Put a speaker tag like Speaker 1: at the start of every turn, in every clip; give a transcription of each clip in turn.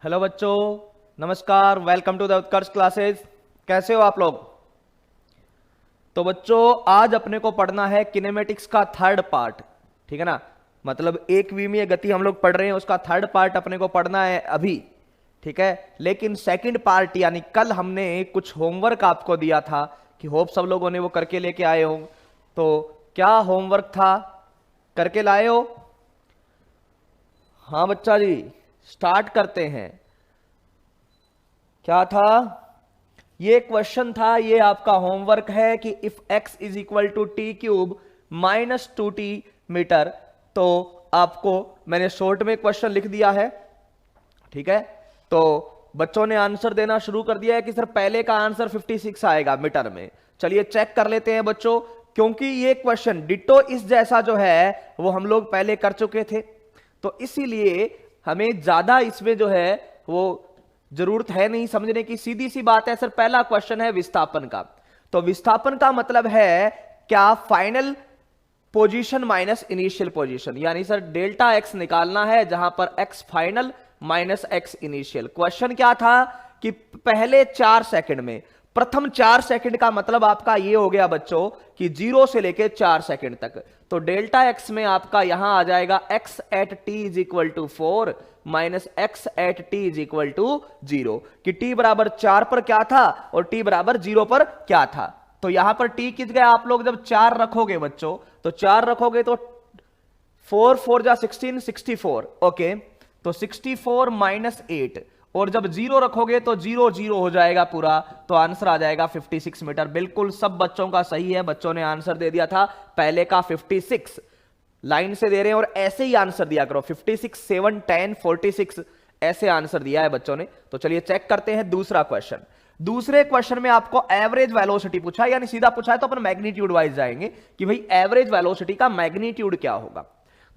Speaker 1: Hello बच्चों, नमस्कार। Welcome to the Utkarsh classes. कैसे हो आप लोग? तो बच्चों, आज अपने को पढ़ना है किनेमेटिक्स का थर्ड पार्ट। ठीक है ना? मतलब एक विमीय गति हम लोग पढ़ रहे हैं, उसका थर्ड पार्ट अपने को पढ़ना है अभी। ठीक है, लेकिन सेकंड पार्ट यानी कल हमने कुछ होमवर्क आपको दिया था कि होप सब लोगों ने वो करके लेके आए हो। तो क्या होमवर्क था? करके लाए हो? हाँ बच्चा जी, स्टार्ट करते हैं। क्या था? ये क्वेश्चन था, ये आपका होमवर्क है कि if x is equal to T cube minus 2t metre. तो आपको मैंने शॉर्ट में क्वेश्चन लिख दिया है। ठीक है, तो बच्चों ने आंसर देना शुरू कर दिया है कि सर पहले का आंसर 56 आएगा मीटर में। चलिए चेक कर लेते हैं बच्चों, क्योंकि ये क्वेश्चन डिटो इस जैसा जो है वो हम लोग पहले कर चुके थे, तो इसीलिए हमें ज्यादा इसमें जो है वो जरूरत है नहीं समझने की। सीधी सी बात है सर, पहला क्वेश्चन है विस्थापन का। तो विस्थापन का मतलब है क्या? Final position minus initial position, यानी सर डेल्टा एक्स निकालना है जहां पर x final minus x initial. Question क्या था कि पहले 4 सेकंड में, प्रथम 4 सेकंड का मतलब आपका ये हो गया बच्चों कि 0 से लेके 4 सेकंड तक। तो डेल्टा एक्स में आपका यहां आ जाएगा x at T is equal to 4 minus X at T is equal to 0, कि t बराबर 4 पर क्या था और t बराबर 0 पर क्या था। तो यहां पर t किस गया? आप लोग जब 4 रखोगे बच्चों, तो 4 रखोगे तो 4 4 जा 16, 64। ओके, तो 64 माइनस 8, और जब 0 रखोगे तो 0 0 हो जाएगा पूरा, तो आंसर आ जाएगा 56 मीटर। बिल्कुल सब बच्चों का सही है, बच्चों ने आंसर दे दिया था पहले का 56। लाइन से दे रहे हैं और ऐसे ही आंसर दिया करो, 56 7 10 46 ऐसे आंसर दिया है बच्चों ने। तो चलिए चेक करते हैं दूसरा क्वेश्चन। दूसरे क्वेश्चन में आपको एवरेज वेलोसिटी पूछा है, यानी सीधा पूछा है तो अपन मैग्नीट्यूड वाइज जाएंगे कि भाई एवरेज वेलोसिटी का मैग्नीट्यूड क्या होगा।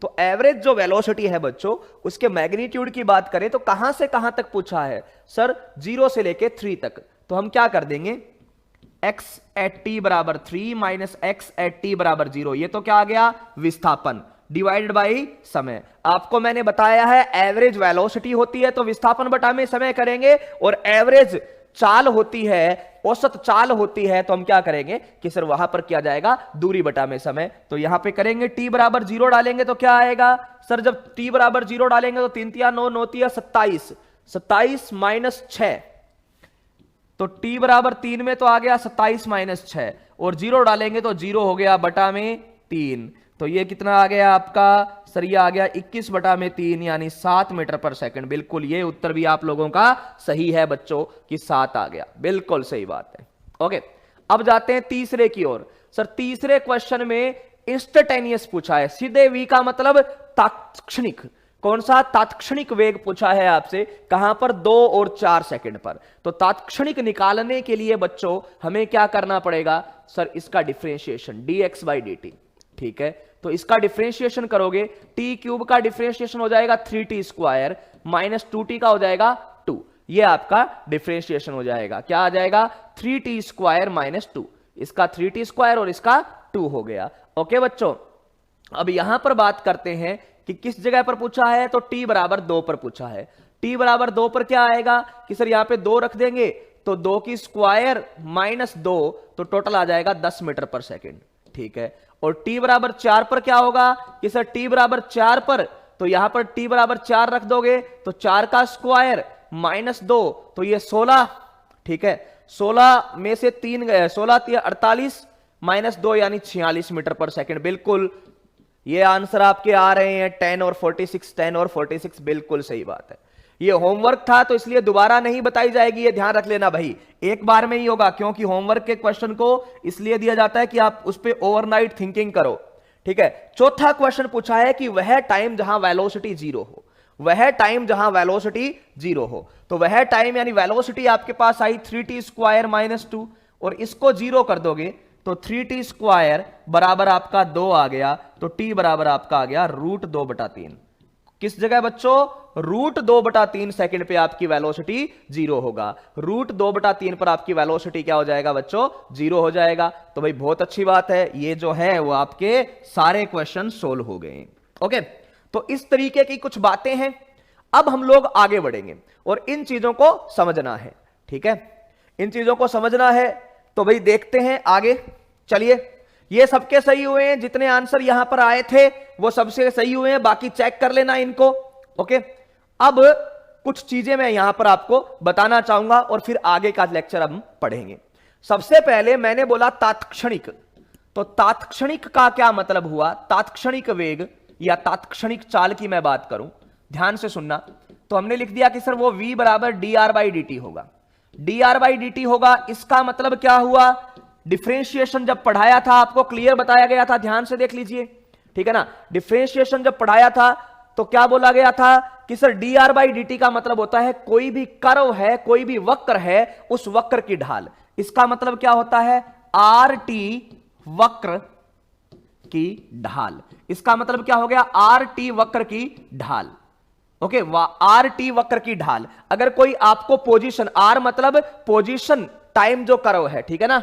Speaker 1: तो एवरेज जो वेलोसिटी है बच्चों, उसके मैग्नीट्यूड की बात करें तो कहां से कहां तक पूछा है सर? 0 से लेके 3 तक। तो हम क्या कर देंगे, x एट टी बराबर 3 माइनस एक्स एट टी बराबर 0। ये तो क्या आ गया? विस्थापन डिवाइडेड बाई समय। आपको मैंने बताया है एवरेज वेलोसिटी होती है तो विस्थापन बटा में समय करेंगे, और एवरेज चाल होती है, औसत चाल होती है, तो हम क्या करेंगे कि सर वहां पर क्या जाएगा? दूरी बटा में समय। तो यहां पे करेंगे t बराबर 0 डालेंगे तो क्या आएगा सर? जब t बराबर 0 डालेंगे तो 3 तिया 9 9 तिया 27, 27 माइनस 6, तो t बराबर 3 में तो आ गया 27 माइनस 6, और 0 डालेंगे तो 0 हो गया बटा में 3। तो ये कितना आ गया आपका सर? ये आ गया 21 बटा में 3, यानी 7 मीटर पर सेकंड। बिल्कुल ये उत्तर भी आप लोगों का सही है बच्चों कि 7 आ गया, बिल्कुल सही बात है। ओके, अब जाते हैं तीसरे की ओर। सर तीसरे क्वेश्चन में इंस्टेंटेनियस पूछा है, सीधे v का मतलब तात्क्षणिक। कौन सा? तात्क्षणिक वेग पूछा है आपसे, कहां पर? 2 और 4 सेकंड पर। तो तात्क्षणिक निकालने के लिए बच्चों हमें क्या करना पड़ेगा सर? इसका डिफरेंशिएशन dx बाई dt। ठीक है, तो इसका डिफरेंशिएशन करोगे, टी क्यूब का डिफरेंशिएशन हो जाएगा 3t स्क्वायर माइनस 2t का हो जाएगा 2। ये आपका डिफरेंशिएशन हो जाएगा, क्या आ जाएगा? 3t square minus 2। इसका 3t स्क्वायर और इसका 2 हो गया। ओके बच्चों, अब यहां पर बात करते हैं कि किस जगह पर पूछा है। तो t बराबर 2 पर पूछा है। t बराबर 2 पर क्या आएगा कि सर यहां पे 2 रख देंगे तो 2 की स्क्वायर माइनस 2, तो टोटल आ जाएगा 10 मीटर पर सेकेंड। ठीक है, और t बराबर 4 पर क्या होगा कि सर t बराबर 4 पर, तो यहां पर t बराबर 4 रख दोगे तो 4 का स्क्वायर माइनस 2, तो ये 16। ठीक है, 16 में से 3 गए, 16 48 माइनस 2 यानी 46 मीटर पर सेकंड। बिल्कुल ये आंसर आपके आ रहे हैं 10 और 46, 10 और 46, बिल्कुल सही बात है। ये होमवर्क था तो इसलिए दोबारा नहीं बताई जाएगी, ये ध्यान रख लेना भाई, एक बार में ही होगा, क्योंकि होमवर्क के क्वेश्चन को इसलिए दिया जाता है कि आप उस पर ओवरनाइट थिंकिंग करो। ठीक है, चौथा क्वेश्चन पूछा है कि वह टाइम जहां वेलोसिटी 0 हो, वह टाइम जहां वेलोसिटी 0 हो। तो वह टाइम यानी वेलोसिटी आपके पास आई 3t स्क्वायर माइनस 2, और इसको 0 कर दोगे तो 3t स्क्वायर बराबर आपका 2 आ गया, तो t बराबर आपका आ गया √2/3। किस जगह बच्चों? √2/3 सेकंड पे आपकी वेलोसिटी 0 होगा। √2/3 पर आपकी वेलोसिटी क्या हो जाएगा बच्चों? 0 हो जाएगा। तो भाई बहुत अच्छी बात है, ये जो है वो आपके सारे क्वेश्चन सोल्व हो गए। ओके, तो इस तरीके की कुछ बातें हैं। अब हम लोग आगे बढ़ेंगे और इन चीजों को समझना है, ठीक है, इन चीजों को समझना है। तो भाई देखते हैं आगे, चलिए। ये सबके सही हुए हैं, जितने आंसर यहां पर आए थे वो सबसे सही हुए हैं, बाकी चेक कर लेना इनको। ओके, अब कुछ चीजें मैं यहां पर आपको बताना चाहूंगा और फिर आगे का लेक्चर हम पढ़ेंगे। सबसे पहले मैंने बोला तात्क्षणिक, तो तात्क्षणिक का क्या मतलब हुआ? तात्क्षणिक वेग या तात्क्षणिक चाल की मैं बात करूं, ध्यान से सुनना। तो हमने लिख दिया कि सर वो v बराबर dr/dt होगा, dr/dt होगा। इसका मतलब क्या हुआ? डिफरेंशिएशन जब पढ़ाया था आपको क्लियर बताया गया था, ध्यान से देख लीजिए, ठीक है ना। डिफरेंशिएशन जब पढ़ाया था तो क्या बोला गया था कि सर dr/dt का मतलब होता है कोई भी कर्व है, कोई भी वक्र है, उस वक्र की ढाल। इसका मतलब क्या होता है? rt वक्र की ढाल। इसका मतलब क्या हो गया? rt वक्र की ढाल। ओके, rt वक्र की ढाल। अगर कोई आपको पोजीशन, r मतलब पोजीशन टाइम जो कर्व है, ठीक है ना,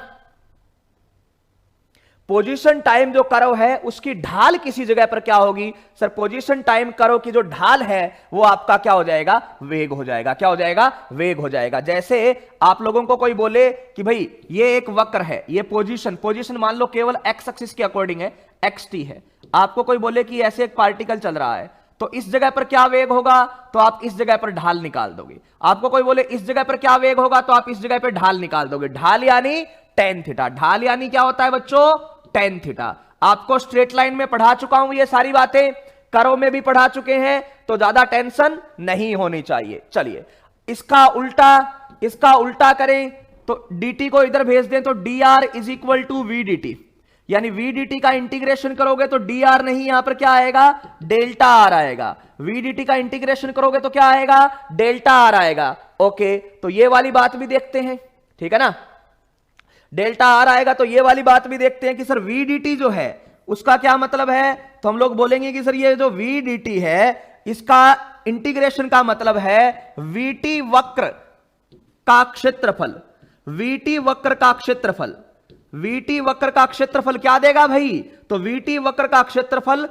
Speaker 1: पोजीशन टाइम जो कर्व है उसकी ढाल किसी जगह पर क्या होगी? सर पोजीशन टाइम कर्व की जो ढाल है वो आपका क्या हो जाएगा? वेग हो जाएगा। क्या हो जाएगा? वेग हो जाएगा। जैसे आप लोगों को कोई बोले कि भाई ये एक वक्र है, ये पोजीशन मान लो केवल एक्स एक्सिस के अकॉर्डिंग है, xt है। आपको कोई बोले कि ऐसे एक पार्टिकल चल रहा है तो इस जगह पर क्या वेग होगा, तो आप इस जगह पर ढाल निकाल दोगे। आपको कोई बोले इस जगह पर क्या वेग होगा, तो आप इस जगह पर ढाल निकाल दोगे। ढाल यानी tan थीटा। ढाल यानी क्या होता है बच्चों? tan theta. आपको स्ट्रेट लाइन में पढ़ा चुका हूं ये सारी बातें, कर्व में भी पढ़ा चुके हैं, तो ज्यादा टेंशन नहीं होनी चाहिए। चलिए इसका उल्टा करें तो dt को इधर भेज दें तो dr is equal to V D T, यानी वी डी टी का इंटीग्रेशन करोगे तो dr नहीं, यहां पर क्या आएगा? डेल्टा आर आएगा। वी डी टी का इंटीग्रेशन करोगे तो क्या आएगा? डेल्टा आर आएगा। ओके, तो ये वाली बात भी देखते हैं, ठीक है ना। डेल्टा आर आएगा तो ये वाली बात भी देखते हैं कि सर वी डी टी जो है उसका क्या मतलब है। तो हम लोग बोलेंगे कि सर ये जो वी डी टी है इसका इंटीग्रेशन का मतलब है वीटी वक्र का क्षेत्रफल। वीटी वक्र का क्षेत्रफल, वीटी वक्र का क्षेत्रफल क्या देगा भाई? तो वीटी वक्र का क्षेत्रफल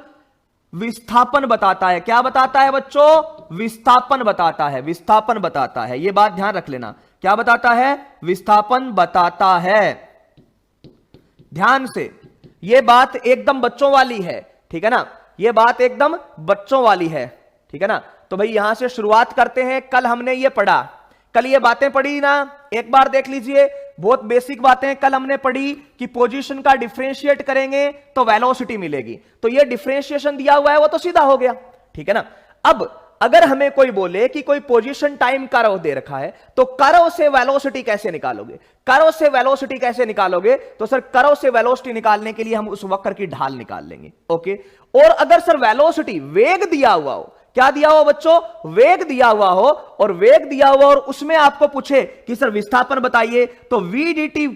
Speaker 1: विस्थापन बताता है। क्या बताता है बच्चों? विस्थापन बताता है। विस्थापन बताता है, यह बात ध्यान रख लेना। क्या बताता है? विस्थापन बताता है। ध्यान से, यह बात एकदम बच्चों वाली है, ठीक है ना, यह बात एकदम बच्चों वाली है, ठीक है ना। तो भाई यहां से शुरुआत करते हैं। कल हमने ये पढ़ा, कल ये बातें पढ़ी ना, एक बार देख लीजिए, बहुत बेसिक बातें कल हमने पढ़ी कि पोजीशन का डिफरेंशिएट करेंगे तो वेलोसिटी मिलेगी। तो ये डिफरेंशिएशन दिया हुआ है वो तो सीधा हो गया, ठीक है ना। अब अगर हमें कोई बोले कि कोई पोजीशन टाइम कर्व दे रखा है तो कर्व से वेलोसिटी कैसे निकालोगे? कर्व से वेलोसिटी कैसे निकालोगे? तो सर कर्व से वेलोसिटी निकालने के लिए हम उस वक्र की ढाल निकाल लेंगे। ओके, और अगर सर वेलोसिटी वेग दिया हुआ हो, क्या दिया हुआ बच्चों? वेग दिया हुआ हो, और वेग दिया हुआ और उसमें आपको पूछे कि सर विस्थापन बताइए, तो वी डी टी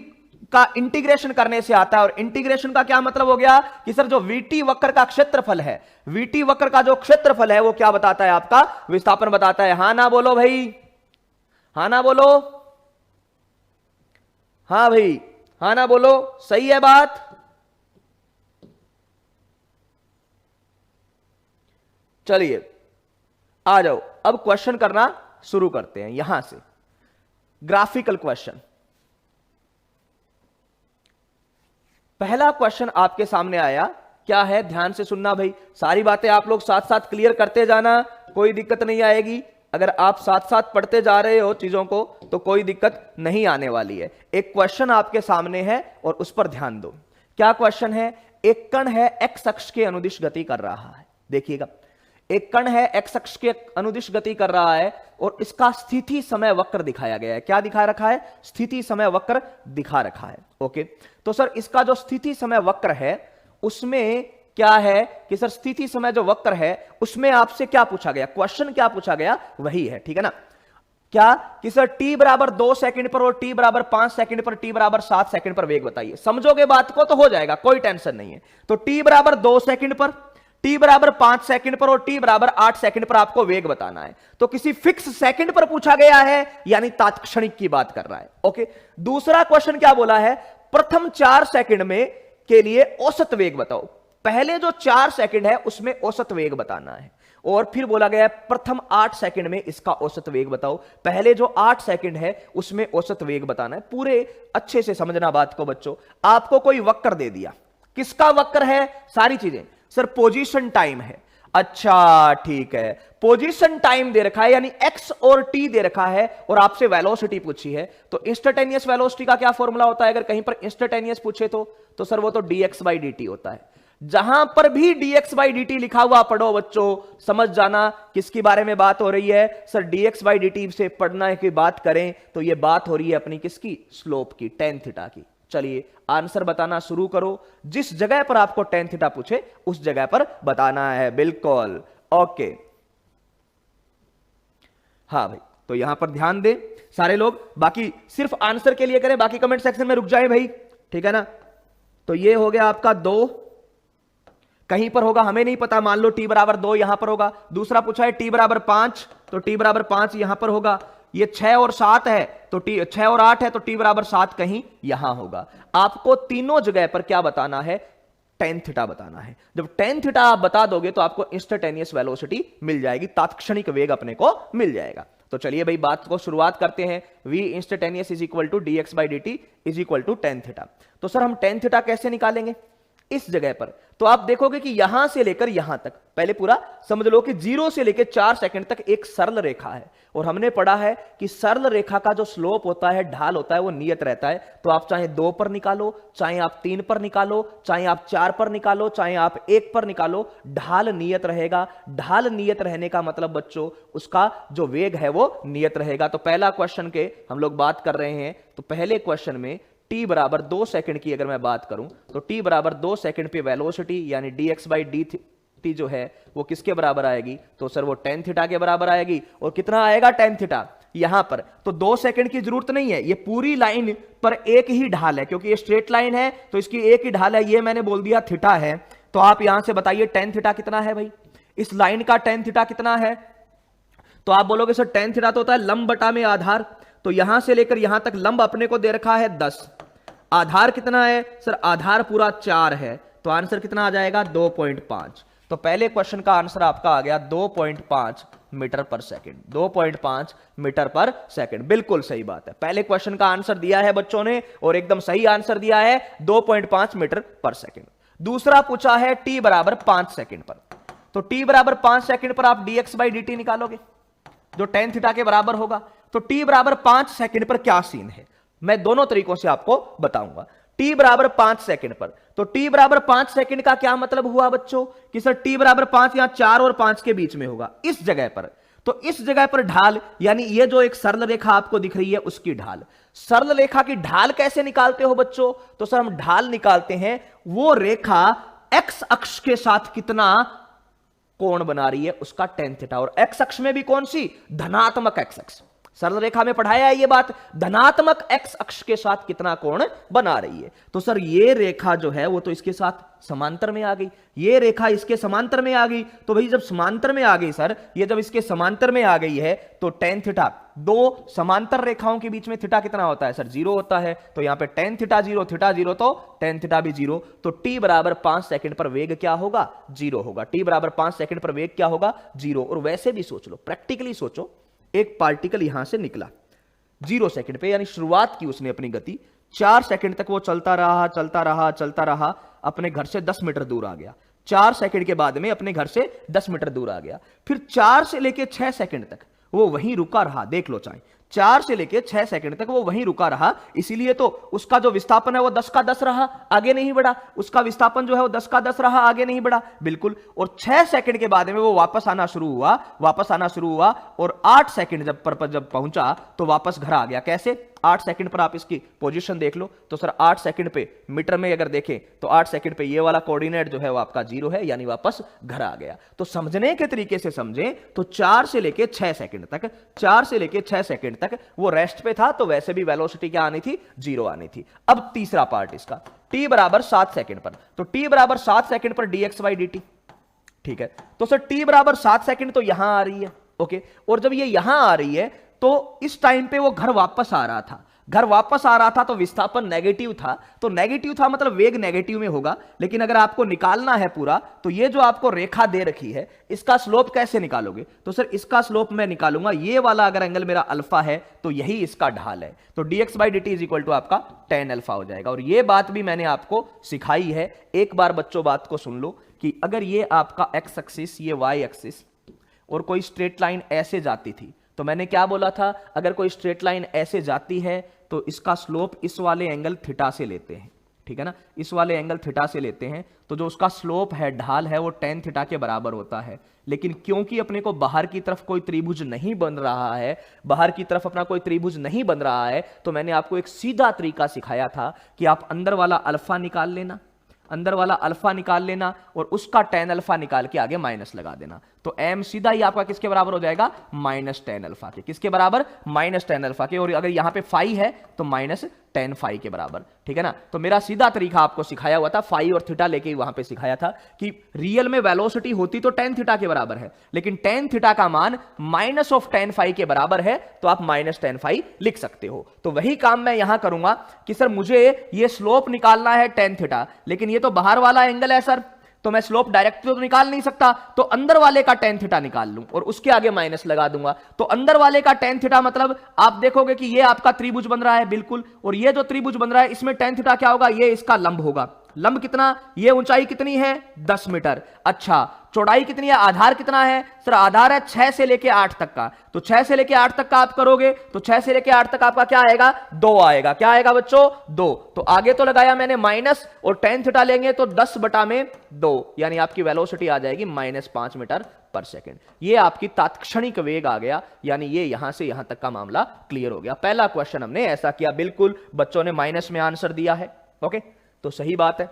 Speaker 1: का इंटीग्रेशन करने से आता है। और इंटीग्रेशन का क्या मतलब हो गया कि सर जो वीटी वक्र का क्षेत्रफल है, वीटी वक्र का जो क्षेत्रफल है वो क्या बताता है? आपका विस्थापन बताता है। हां ना बोलो भाई, हां ना बोलो, हां भाई, हां ना बोलो, सही है बात। चलिए आ जाओ, अब क्वेश्चन करना शुरू करते हैं। यहां से ग्राफिकल क्वेश्चन, पहला क्वेश्चन आपके सामने आया, क्या है? ध्यान से सुनना भाई, सारी बातें आप लोग साथ साथ क्लियर करते जाना, कोई दिक्कत नहीं आएगी। अगर आप साथ साथ पढ़ते जा रहे हो चीजों को तो कोई दिक्कत नहीं आने वाली है। एक क्वेश्चन आपके सामने है और उस पर ध्यान दो। क्या क्वेश्चन है? एक कण है एक्स अक्ष के अनुदिश गति कर रहा है। देखिएगा, एक कण है एक्स अक्ष के अनुदिश गति कर रहा है और इसका स्थिति समय वक्र दिखाया गया है। क्या दिखा रखा है? स्थिति समय वक्र दिखा रखा है। ओके, तो सर इसका जो स्थिति समय वक्र है उसमें क्या है कि सर स्थिति समय जो वक्र है उसमें आपसे क्या पूछा गया? क्वेश्चन क्या पूछा गया वही है, ठीक है ना। क्या कि सर t बराबर 2 सेकंड पर और t बराबर 5 सेकंड पर, t बराबर 7 सेकंड पर वेग बताइए। समझोगे बात को तो हो जाएगा, कोई टेंशन नहीं है। तो t बराबर 2 सेकंड पर, t बराबर 5 सेकंड पर और t बराबर 8 सेकंड पर आपको वेग बताना है। तो किसी फिक्स सेकंड पर पूछा गया है, यानी तात्क्षणिक की बात कर रहा है। ओके, दूसरा क्वेश्चन क्या बोला है? प्रथम 4 सेकंड में के लिए औसत वेग बताओ। पहले जो 4 सेकंड है उसमें औसत वेग बताना है। और फिर बोला गया है प्रथम 8 सेकंड में इसका औसत वेग बताओ। पहले जो 8 सेकंड है उसमें औसत वेग बताना है। पूरे अच्छे से समझना बात को बच्चों। आपको कोई वक्र दे दिया, किसका वक्र है? सारी चीजें सर पोजीशन टाइम है। अच्छा ठीक है, पोजीशन टाइम दे रखा है यानी x और t दे रखा है और आपसे वेलोसिटी पूछी है, तो इंस्टेंटेनियस वेलोसिटी का क्या फॉर्मूला होता है? अगर कहीं पर इंस्टेंटेनियस पूछे तो सर वो तो dx बाई dt होता है। जहां पर भी dx बाई dt लिखा हुआ पढ़ो बच्चों, समझ जाना किसकी बारे में बात हो रही है। सर dx बाई dt से पढ़ना की बात करें तो यह बात हो रही है अपनी किसकी? स्लोप की, टेन थीटा की। चलिए आंसर बताना शुरू करो। जिस जगह पर आपको टेन थीटा पूछे उस जगह पर बताना है। बिल्कुल ओके। हाँ भाई, तो यहां पर ध्यान दें सारे लोग। बाकी सिर्फ आंसर के लिए करें, बाकी कमेंट सेक्शन में रुक जाए भाई, ठीक है ना। तो ये हो गया आपका 2, कहीं पर होगा हमें नहीं पता, मान लो t बराबर 2 यहां पर होगा। दूसरा पूछा है t बराबर 5, तो t बराबर 5 यहां पर होगा। ये 6 और 7 है तो 6 और 8 है तो t बराबर 7 कहीं यहां होगा। आपको तीनों जगह पर क्या बताना है? टेन थीटा बताना है। जब टेन थीटा आप बता दोगे तो आपको इंस्टेंटेनियस वेलोसिटी मिल जाएगी, तात्क्षणिक वेग अपने को मिल जाएगा। तो चलिए भाई बात को शुरुआत करते हैं। v instantaneous is equal to dx by dt is equal to tan theta. तो सर हम टेन थीटा कैसे निकालेंगे? इस जगह पर तो आप देखोगे कि यहां से लेकर यहां तक, पहले पूरा समझ लो कि 0 से लेकर 4 सेकंड तक एक सरल रेखा है। और हमने पढ़ा है कि सरल रेखा का जो स्लोप होता है, ढाल होता है, वो नियत रहता है। तो आप चाहे 2 पर निकालो, चाहे आप 3 पर निकालो, चाहे आप 4 पर निकालो, चाहे आप 1 पर निकालो, ढाल नियत रहेगा। ढाल नियत रहने का मतलब बच्चों उसका जो वेग है वो नियत रहेगा। तो पहला क्वेश्चन के हम लोग बात कर रहे हैं, तो पहले क्वेश्चन में t बराबर 2 सेकंड की अगर मैं बात करूं तो t बराबर 2 सेकंड पे वेलोसिटी यानी dx बाई dt जो है वो किसके बराबर आएगी? तो सर वो टेन थीटा के बराबर आएगी। और कितना आएगा टेन थीटा यहां पर? तो 2 सेकंड की जरूरत नहीं है, ये पूरी लाइन पर एक ही ढाल है, क्योंकि ये स्ट्रेट लाइन है तो इसकी एक ही ढाल है। ये मैंने बोल दिया थीटा है, तो आप यहां से बताइए टेन थीटा कितना है भाई? इस लाइन का टेन थीटा कितना है? तो आप बोलोगे सर टेन थीटा तो होता है लंब बटा में आधार। तो यहां से लेकर यहां तक लंब अपने को दे रखा है 10, आधार कितना है? सर आधार पूरा 4 है, तो आंसर कितना आ जाएगा? 2.5। तो पहले क्वेश्चन का आंसर आपका आ गया 2.5 मीटर पर सेकंड। 2.5 मीटर पर सेकंड, बिल्कुल सही बात है। पहले क्वेश्चन का आंसर दिया है बच्चों ने और एकदम सही आंसर दिया है 2.5 मीटर पर सेकंड। दूसरा पूछा है t बराबर 5 सेकंड पर, तो t बराबर 5 सेकंड पर आप dx बाई dt निकालोगे जो टेन थीटा के बराबर होगा। तो t बराबर 5 सेकंड पर क्या सीन है मैं दोनों तरीकों से आपको बताऊंगा। t बराबर 5 सेकंड पर, तो t बराबर 5 सेकंड का क्या मतलब हुआ बच्चों कि सर t बराबर 5 यहां 4 और 5 के बीच में होगा इस जगह पर। तो इस जगह पर ढाल यानी ये जो एक सरल रेखा आपको दिख रही है उसकी ढाल। सरल रेखा की ढाल कैसे निकालते हो बच्चों? तो सर हम ढाल निकालते हैं वो रेखा x अक्ष के साथ कितना कोण बना रही है उसका टेन थीटा, और x अक्ष में भी कौन सी? धनात्मक x अक्ष। सरल रेखा में पढ़ाया है ये बात, धनात्मक x अक्ष के साथ कितना कोण बना रही है। तो सर ये रेखा जो है वो तो इसके साथ समांतर में आ गई, ये रेखा इसके समांतर में आ गई। तो भाई जब समांतर में आ गई सर, ये जब इसके समांतर में आ गई है तो टेन थीटा, दो समांतर रेखाओं के बीच में थीटा कितना होता है? सर 0 होता है। तो यहां पे टेन थीटा 0, थीटा 0 तो टेन थीटा भी 0। तो t बराबर 5 सेकंड पर वेग क्या होगा? 0 होगा। t बराबर 5 सेकंड पर वेग क्या होगा? 0। और वैसे भी सोच लो, प्रैक्टिकली सोचो, एक पार्टिकल यहां से निकला 0 सेकंड पे, यानी शुरुआत की उसने अपनी गति, 4 सेकंड तक वो चलता रहा चलता रहा चलता रहा, अपने घर से 10 मीटर दूर आ गया। 4 सेकंड के बाद में अपने घर से 10 मीटर दूर आ गया। फिर 4 से लेके 6 सेकंड तक वो वहीं रुका रहा। देख लो चाहे 4 से लेके 6 सेकंड तक वो वहीं रुका रहा, इसीलिए तो उसका जो विस्थापन है वो 10 का 10 रहा, आगे नहीं बढ़ा। उसका विस्थापन जो है वो 10 का 10 रहा, आगे नहीं बढ़ा, बिल्कुल। और 6 सेकंड के बाद में वो वापस आना शुरू हुआ और 8 सेकंड जब पहुंचा तो वापस घर आ गया। कैसे? 8 सेकंड पर आप इसकी पोजीशन देख लो तो सर 8 सेकंड पे मीटर में अगर देखें तो 8 सेकंड पे ये वाला कोऑर्डिनेट जो है वो आपका 0 है, यानी वापस घर आ गया। तो समझने के तरीके से समझें तो 4 से लेके 6 सेकंड तक, 4 से लेके 6 सेकंड तक वो रेस्ट पे था, तो वैसे भी वेलोसिटी क्या आनी थी? 0 आनी थी। अब तीसरा पार्ट इसका, t बराबर 7 सेकंड पर, तो t बराबर 7 सेकंड पर dx बाई dt, ठीक है। तो सर t बराबर 7 सेकंड तो यहां आ रही है, ओके। और जब ये यहां आ रही है तो इस टाइम पे वो घर वापस आ रहा था। घर वापस आ रहा था तो विस्थापन नेगेटिव था, तो नेगेटिव था मतलब वेग नेगेटिव में होगा। लेकिन अगर आपको निकालना है पूरा, तो ये जो आपको रेखा दे रखी है इसका स्लोप कैसे निकालोगे? तो सर इसका स्लोप मैं निकालूंगा, ये वाला अगर एंगल मेरा अल्फा है तो यही इसका ढाल है, तो dx by dt is equal to आपका tan अल्फा हो जाएगा। और ये बात भी मैंने आपको सिखाई है, एक बार बच्चों बात को सुन लो कि अगर ये आपका x एक्सिस, ये y एक्सिस और कोई स्ट्रेट लाइन ऐसे जाती थी, तो मैंने क्या बोला था, अगर कोई स्ट्रेट लाइन ऐसे जाती है तो इसका स्लोप इस वाले एंगल थीटा से लेते हैं, ठीक है ना, इस वाले एंगल थीटा से लेते हैं, तो जो उसका स्लोप है, ढाल है, वो tan थीटा के बराबर होता है। लेकिन क्योंकि अपने को बाहर की तरफ कोई त्रिभुज नहीं बन रहा है, बाहर की तरफ अपना कोई त्रिभुज नहीं बन रहा है, तो मैंने आपको एक सीधा तरीका सिखाया था कि आप अंदर वाला अल्फा निकाल लेना, अंदर वाला अल्फा निकाल लेना और उसका tan अल्फा निकाल के आगे माइनस लगा देना, तो m सीधा ही आपका किसके बराबर हो जाएगा, माइनस tan अल्फा के। किसके बराबर? माइनस tan अल्फा के। और अगर यहां पे फाई है तो माइनस tan फाई के बराबर, ठीक है ना। तो मेरा सीधा तरीका आपको सिखाया हुआ था, फाई और थीटा लेके वहां पे सिखाया था कि रियल में वेलोसिटी होती तो tan थीटा के बराबर है, लेकिन tan थीटा का मान माइनस ऑफ tan फाई के बराबर है, तो आप माइनस tan फाई लिख सकते हो। तो वही काम मैं यहां करूंगा कि सर मुझे ये स्लोप निकालना है tan थीटा, लेकिन ये तो बाहर वाला एंगल है सर, तो मैं स्लोप डायरेक्ट तो निकाल नहीं सकता, तो अंदर वाले का tan थीटा निकाल लूं और उसके आगे माइनस लगा दूंगा। तो अंदर वाले का tan थीटा मतलब आप देखोगे कि ये आपका त्रिभुज बन रहा है बिल्कुल, और ये जो त्रिभुज बन रहा है इसमें tan थीटा क्या होगा, ये इसका लंब होगा। लंब कितना, ये ऊंचाई कितनी है 10 मीटर, अच्छा चौड़ाई कितनी है, आधार कितना है सर, आधार है 6 से लेके 8 तक का, तो 6 से लेके 8 तक का आप करोगे तो 6 से लेके 8 तक आपका क्या आएगा, 2 आएगा। क्या आएगा बच्चों, 2। तो आगे तो लगाया मैंने माइनस, और tan थीटा लेंगे तो 10 बटा में 2, यानी आपकी वेलोसिटी आ जाएगी -5 मीटर पर सेकेंड। ये आपकी तात्क्षणिक वेग आ गया, यानी ये यहां से यहां तक का मामला क्लियर हो गया। पहला क्वेश्चन हमने ऐसा किया, बिल्कुल बच्चों ने माइनस में आंसर दिया है, ओके, तो सही बात है।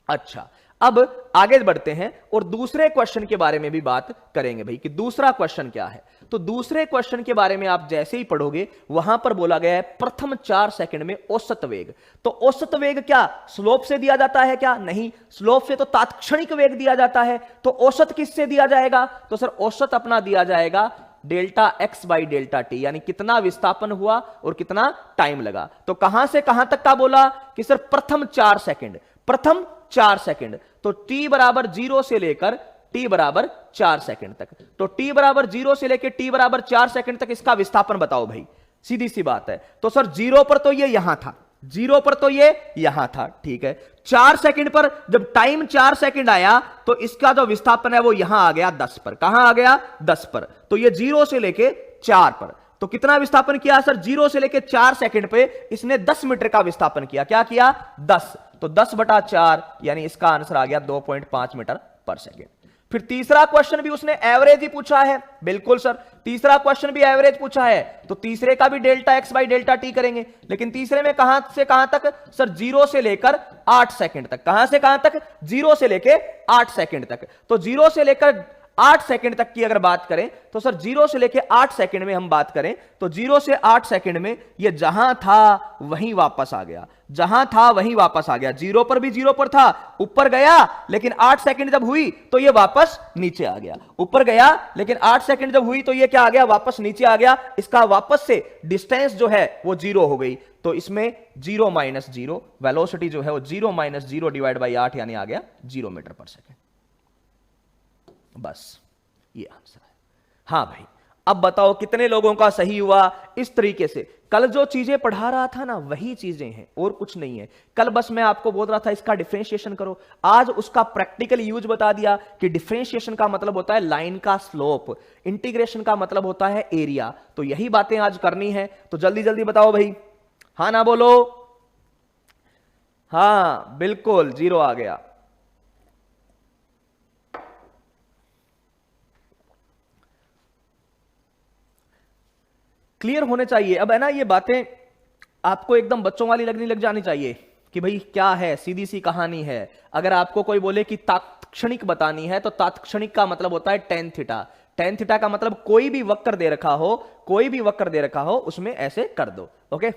Speaker 1: अच्छा, अब आगे बढ़ते हैं और दूसरे क्वेश्चन के बारे में भी बात करेंगे भाई कि दूसरा क्वेश्चन क्या है। तो दूसरे क्वेश्चन के बारे में आप जैसे ही पढ़ोगे, वहां पर बोला गया है प्रथम 4 सेकंड में औसत वेग। तो औसत वेग क्या स्लोप से दिया जाता है क्या? नहीं, स्लोप से तो तात्क्षणिक वेग दिया जाता है। तो औसत किससे दिया जाएगा? तो सर औसत अपना दिया जाएगा delta x by delta T, यानी कितना विस्थापन हुआ और कितना टाइम लगा। तो कहां से कहां तक का बोला कि सर प्रथम 4 सेकंड, प्रथम 4 सेकंड, तो t बराबर 0 से लेकर t बराबर 4 सेकंड तक। तो t बराबर 0 से लेकर t बराबर 4 सेकंड तक इसका विस्थापन बताओ भाई, सीधी सी बात है। तो सर 0 पर तो ये यहां था, 0 पर तो ये यहां था, ठीक है। 4 सेकंड पर जब टाइम 4 सेकंड आया तो इसका जो विस्थापन है वो यहां आ गया 10 पर। कहां आ गया? 10 पर। तो ये 0 से लेके 4 पर तो कितना विस्थापन किया सर? 0 से लेके 4 सेकंड पे इसने 10 मीटर का विस्थापन किया। क्या किया? 10। तो 10 बटा 4, यानी इसका आंसर आ गया 2.5 मीटर पर सेकेंड। फिर तीसरा क्वेश्चन भी उसने एवरेज ही पूछा है, बिल्कुल सर, तीसरा क्वेश्चन भी एवरेज पूछा है, तो तीसरे का भी delta x by delta T करेंगे। लेकिन तीसरे में कहां से कहां तक सर? 0 से लेकर 8 सेकंड तक। कहां से कहां तक? 0 से लेकर 8 सेकंड तक। तो 0 से लेकर 8 सेकंड तक की अगर बात करें तो सर 0 से लेके 8 सेकंड में हम बात करें तो 0 से 8 सेकंड में ये जहां था वहीं वापस आ गया, जहां था वहीं वापस आ गया। 0 पर भी 0 पर था, ऊपर गया, लेकिन 8 सेकंड जब हुई तो ये वापस नीचे आ गया। ऊपर गया लेकिन 8 सेकंड जब हुई तो ये क्या आ गया? वापस नीचे आ गया। इसका वापस से डिस्टेंस जो है वो 0 हो गई। तो इसमें 0 माइनस 0, वेलोसिटी जो है वो 0 माइनस 0 डिवाइड बाई 8, यानी आ गया 0 मीटर पर सेकेंड। बस ये आंसर है। हां भाई, अब बताओ कितने लोगों का सही हुआ? इस तरीके से कल जो चीजें पढ़ा रहा था ना, वही चीजें हैं और कुछ नहीं है। कल बस मैं आपको बोल रहा था इसका डिफरेंशिएशन करो, आज उसका प्रैक्टिकल यूज बता दिया कि डिफरेंशिएशन का मतलब होता है लाइन का स्लोप, इंटीग्रेशन का मतलब होता है एरिया। तो यही बातें आज करनी है, तो जल्दी जल्दी बताओ भाई। हां ना बोलो? हां बिल्कुल, 0 आ गया। क्लियर होने चाहिए अब, है ना। ये बातें आपको एकदम बच्चों वाली लग जानी चाहिए कि भाई क्या है, सीधी सी कहानी है। अगर आपको कोई बोले कि तात्क्षणिक बतानी है तो तात्क्षणिक का मतलब होता है tan थीटा। tan थीटा का मतलब कोई भी वक्र दे रखा हो, कोई भी वक्र दे रखा हो उसमें ऐसे कर दो, ओके।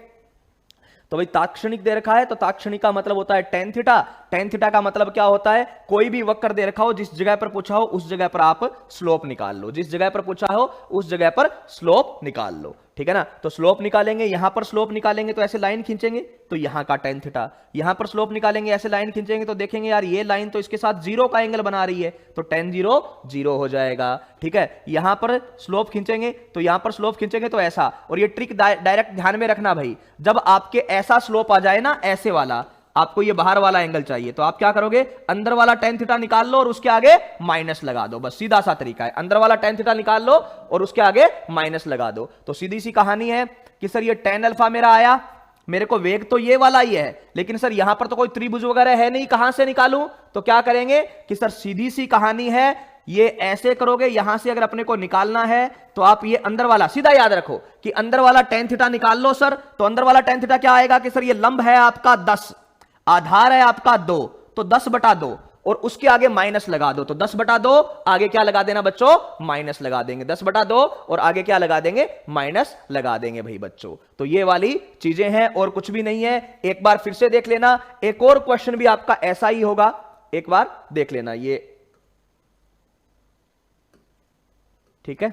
Speaker 1: तो भाई तात्क्षणिक दे रखा है तो तात्क्षणिक का मतलब होता है tan थीटा। tan थीटा का मतलब क्या होता है? कोई भी वक्र दे रखा हो, जिस जगह पर पूछा हो उस जगह पर आप स्लोप निकाल लो, जिस जगह पर पूछा हो उस जगह पर स्लोप निकाल लो। ठीक है ना। तो स्लोप निकालेंगे, यहां पर स्लोप निकालेंगे तो ऐसे लाइन खींचेंगे तो यहां का tan थीटा, यहां पर स्लोप निकालेंगे ऐसे लाइन खींचेंगे तो देखेंगे यार ये लाइन तो इसके साथ जीरो का एंगल बना रही है, तो tan 0 0 हो जाएगा। ठीक है, यहां पर स्लोप खींचेंगे तो यहां पर स्लोप खींचेंगे तो ऐसा, और ये ट्रिक डायरेक्ट ध्यान में रखना भाई, जब आपके ऐसा स्लोप आ जाए ना, ऐसे वाला, आपको ये बाहर वाला एंगल चाहिए, तो आप क्या करोगे, अंदर वाला tan थीटा निकाल लो और उसके आगे माइनस लगा दो, बस सीधा सा तरीका है, अंदर वाला tan थीटा निकाल लो और उसके आगे माइनस लगा दो। तो सीधी सी कहानी है कि सर ये tan अल्फा मेरा आया, मेरे को वेग तो ये वाला ही है, लेकिन सर यहां पर तो कोई त्रिभुज वगैरह है नहीं, कहां से निकालूं, तो क्या करेंगे कि सर सीधी सी कहानी है, ये ऐसे करोगे, यहां से अगर अपने को निकालना है तो आप ये अंदर वाला सीधा याद रखो कि अंदर वाला tan थीटा निकाल लो सर, तो अंदर वाला tan थीटा क्या आएगा कि सर ये लंब है आपका 10, आधार है आपका 2, तो 10/2 और उसके आगे माइनस लगा दो, तो 10/2 आगे क्या लगा देना बच्चों, माइनस लगा देंगे, 10/2 और आगे क्या लगा देंगे, माइनस लगा देंगे भाई बच्चों। तो ये वाली चीजें हैं और कुछ भी नहीं है। एक बार फिर से देख लेना, एक और क्वेश्चन भी आपका ऐसा ही होगा, एक बार देख लेना ये, ठीक है।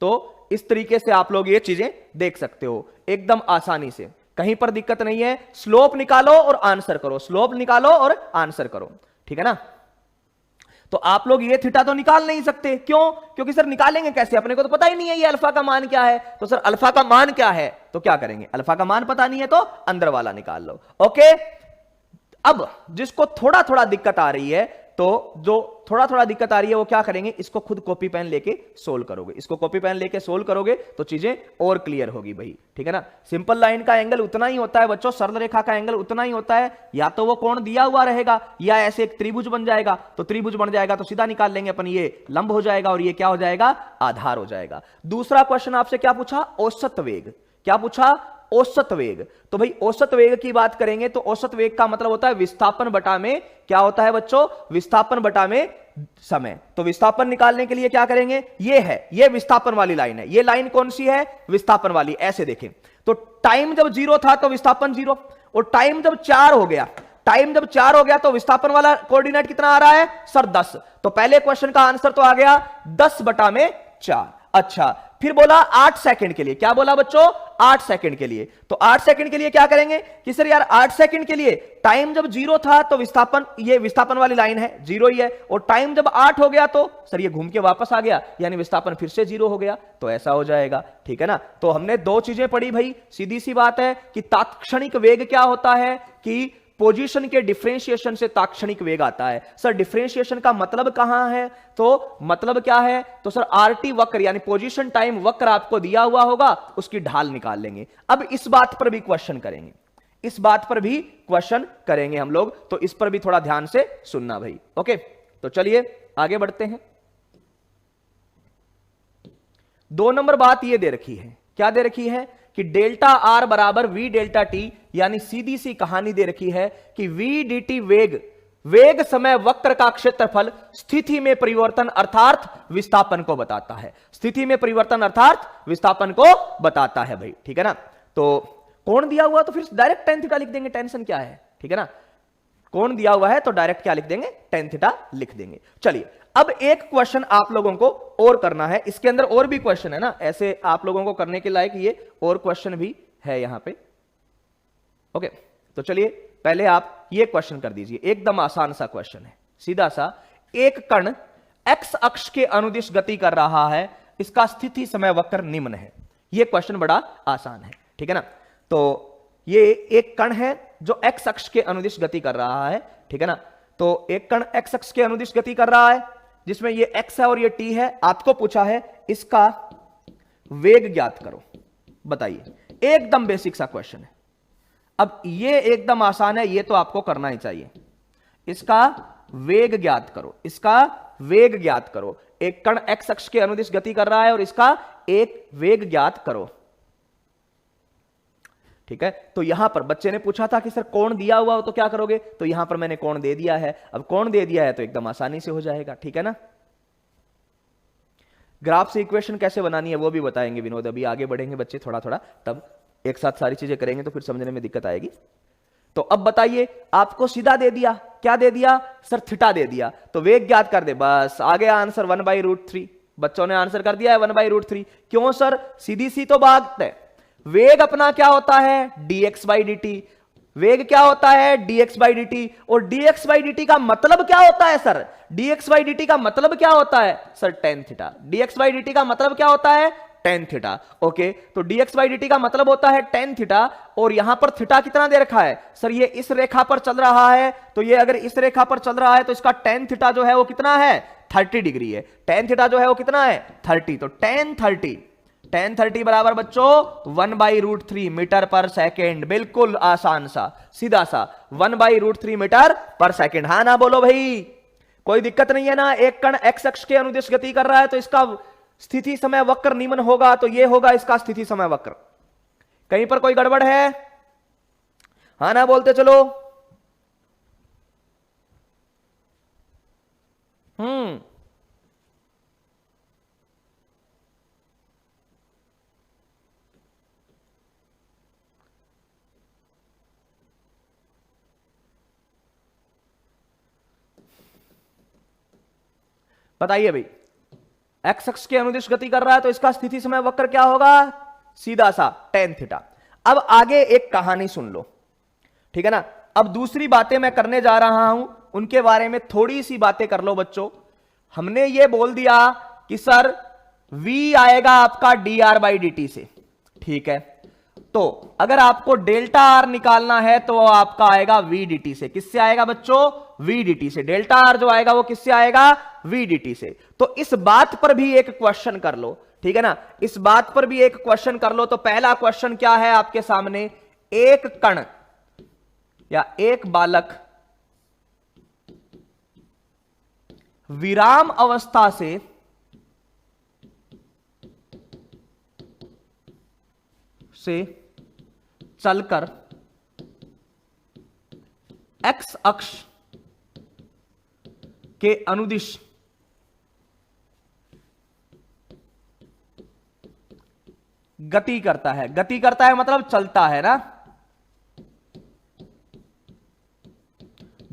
Speaker 1: तो इस तरीके से आप लोग ये चीजें देख सकते हो एकदम आसानी से, कहीं पर दिक्कत नहीं है। स्लोप निकालो और आंसर करो, स्लोप निकालो और आंसर करो, ठीक है ना। तो आप लोग ये थीटा तो निकाल नहीं सकते, क्यों, क्योंकि सर निकालेंगे कैसे, अपने को तो पता ही नहीं है ये अल्फा का मान क्या है, तो सर अल्फा का मान क्या है, तो क्या करेंगे, अल्फा का मान पता नहीं है तो अंदर वाला निकाल लो। ओके, अब जिसको थोड़ा थोड़ा दिक्कत आ रही है, तो जो थोड़ा थोड़ा दिक्कत आ रही है वो क्या करेंगे, इसको खुद कॉपी पेन लेके सोल्व करोगे, इसको कॉपी पेन लेके सोल्व करोगे तो चीजें और क्लियर होगी भाई, ठीक है ना। सिंपल लाइन का एंगल उतना ही होता है बच्चों, सरल रेखा का एंगल उतना ही होता है, या तो वो कोण दिया हुआ रहेगा या ऐसे एक त्रिभुज बन जाएगा, तो त्रिभुज बन जाएगा तो सीधा निकाल लेंगे अपन, ये लंब हो जाएगा और ये क्या हो जाएगा, आधार हो जाएगा। दूसरा क्वेश्चन आपसे क्या पूछा, औसत वेग, क्या पूछा, औसत वेग। तो भाई औसत वेग की बात करेंगे तो औसत वेग का मतलब होता है विस्थापन बटा में क्या होता है बच्चों, विस्थापन बटा में समय। तो विस्थापन निकालने के लिए क्या करेंगे, ये है, ये विस्थापन वाली लाइन है, ये लाइन कौन सी है, विस्थापन वाली, ऐसे देखें तो टाइम जब 0 था तो विस्थापन 0, और टाइम जब 4 हो गया, टाइम जब 4 हो गया तो विस्थापन वाला कोऑर्डिनेट कितना आ रहा है सर 10, तो पहले क्वेश्चन का आंसर तो आ गया 10/4। अच्छा, फिर बोला 8 सेकंड के लिए, क्या बोला बच्चों, 8 सेकंड के लिए, तो 8 सेकंड के लिए क्या करेंगे कि सर यार 8 सेकंड के लिए टाइम जब 0 था तो विस्थापन, ये विस्थापन वाली लाइन है 0 ही है, और टाइम जब 8 हो गया तो सर ये घूम के वापस आ गया, यानी विस्थापन फिर से 0 हो गया, तो ऐसा हो जाएगा, ठीक है ना। तो हमने दो चीजें पढ़ी भाई, सीधी सी बात है कि तात्क्षणिक वेग क्या होता है कि पोजीशन के डिफरेंशिएशन से तात्क्षणिक वेग आता है। सर डिफरेंशिएशन का मतलब कहां है, तो मतलब क्या है, तो सर आरटी वक्र यानी पोजीशन टाइम वक्र आपको दिया हुआ होगा, उसकी ढाल निकाल लेंगे। अब इस बात पर भी क्वेश्चन करेंगे, इस बात पर भी क्वेश्चन करेंगे हम लोग, तो इस पर भी थोड़ा ध्यान से सुनना भाई। ओके, तो चलिए आगे बढ़ते हैं। 2 नंबर बात ये दे रखी है, क्या दे रखी है कि डेल्टा आर बराबर वी डेल्टा टी, यानी सीधी सी कहानी दे रखी है कि वी डी टी वेग समय वक्र का क्षेत्रफल स्थिति में परिवर्तन अर्थात विस्थापन को बताता है, स्थिति में परिवर्तन अर्थात विस्थापन को बताता है भाई, ठीक है ना। तो कोण दिया हुआ तो फिर डायरेक्ट tan थीटा लिख देंगे, टेंशन क्या है, ठीक है ना। कोण दिया हुआ है तो डायरेक्ट क्या लिख देंगे, tan थीटा लिख देंगे। चलिए अब एक क्वेश्चन आप लोगों को और करना है, इसके अंदर और भी क्वेश्चन है ना, ऐसे आप लोगों को करने के लायक ये और क्वेश्चन भी है यहां पे। ओके, तो चलिए पहले आप ये क्वेश्चन कर दीजिए, एकदम आसान सा क्वेश्चन है, सीधा सा। एक कण एक्स अक्ष के अनुदिश गति कर रहा है, इसका स्थिति समय वक्र निम्न है। ये क्वेश्चन बड़ा आसान है, ठीक है ना। तो ये एक कण है जो एक्स अक्ष के अनुदिश गति कर रहा है, ठीक है ना। तो एक कण एक्स अक्ष के अनुदिश गति कर रहा है, जिसमें ये x है और ये t है, आपको पूछा है इसका वेग ज्ञात करो, बताइए, एकदम बेसिक सा क्वेश्चन है। अब ये एकदम आसान है, ये तो आपको करना ही चाहिए, इसका वेग ज्ञात करो, इसका वेग ज्ञात करो। एक कण x अक्ष के अनुदिश गति कर रहा है और इसका एक वेग ज्ञात करो, ठीक है। तो यहां पर बच्चे ने पूछा था कि सर कोण दिया हुआ हो तो क्या करोगे, तो यहां पर मैंने कोण दे दिया है, अब कोण दे दिया है तो एकदम आसानी से हो जाएगा, ठीक है ना। ग्राफ से इक्वेशन कैसे बनानी है वो भी बताएंगे विनोद, अभी आगे बढ़ेंगे बच्चे थोड़ा थोड़ा, तब एक साथ सारी चीजें करेंगे तो फिर समझने में दिक्कत आएगी। तो अब बताइए, आपको सीधा दे दिया, क्या दे दिया सर, थीटा दे दिया, तो वेग ज्ञात कर दे, बस आ गया आंसर 1/√3, बच्चों ने आंसर कर दिया है 1/√3। क्यों सर? सीधी सी तो बात है, वेग अपना क्या होता है? dx/dt। वेग क्या होता है? dx/dt। और dx/dt का मतलब क्या होता है सर? dx/dt का मतलब क्या होता है सर? tan theta. dx/dt का मतलब क्या होता है? tan theta. ओके, तो dx/dt का मतलब होता है tan थीटा। और यहां पर थीटा कितना दे रखा है सर? ये इस रेखा पर चल रहा है, तो ये अगर इस रेखा पर चल रहा है तो इसका tan थीटा जो है वो कितना है? 30 डिग्री है। tan थीटा जो है वो कितना है? 30। तो tan 30 बराबर बच्चों 1/√3 मीटर पर सेकेंड। बिल्कुल आसान सा, सीधा सा, 1/√3 मीटर पर सेकेंड। हाँ ना बोलो भाई, कोई दिक्कत नहीं है ना? एक कण एक्स अक्ष के अनुदिश गति कर रहा है तो इसका स्थिति समय वक्र निम्न होगा, तो ये होगा इसका स्थिति समय वक्र। कहीं पर कोई गड़बड़ है? हाँ ना बोलते चलो। बताइए भाई, एक्स अक्ष के अनुदिश गति कर रहा है तो इसका स्थिति समय वक्र क्या होगा? सीधा सा tan थीटा। अब आगे एक कहानी सुन लो, ठीक है ना? अब दूसरी बातें मैं करने जा रहा हूं, उनके बारे में थोड़ी सी बातें कर लो बच्चों। हमने ये बोल दिया कि सर v आएगा आपका dr/dt से, ठीक है? तो अगर आपको डेल्टा आर निकालना है तो आपका आएगा vdt से। किससे आएगा बच्चों? vdt से। डेल्टा आर जो आएगा वो किससे आएगा? vdt से। तो इस बात पर भी एक क्वेश्चन कर लो, ठीक है ना? इस बात पर भी एक क्वेश्चन कर लो। तो पहला क्वेश्चन क्या है आपके सामने? एक कण या एक बालक विराम अवस्था से चलकर एक्स अक्ष के अनुदिश गति करता है। गति करता है मतलब चलता है ना?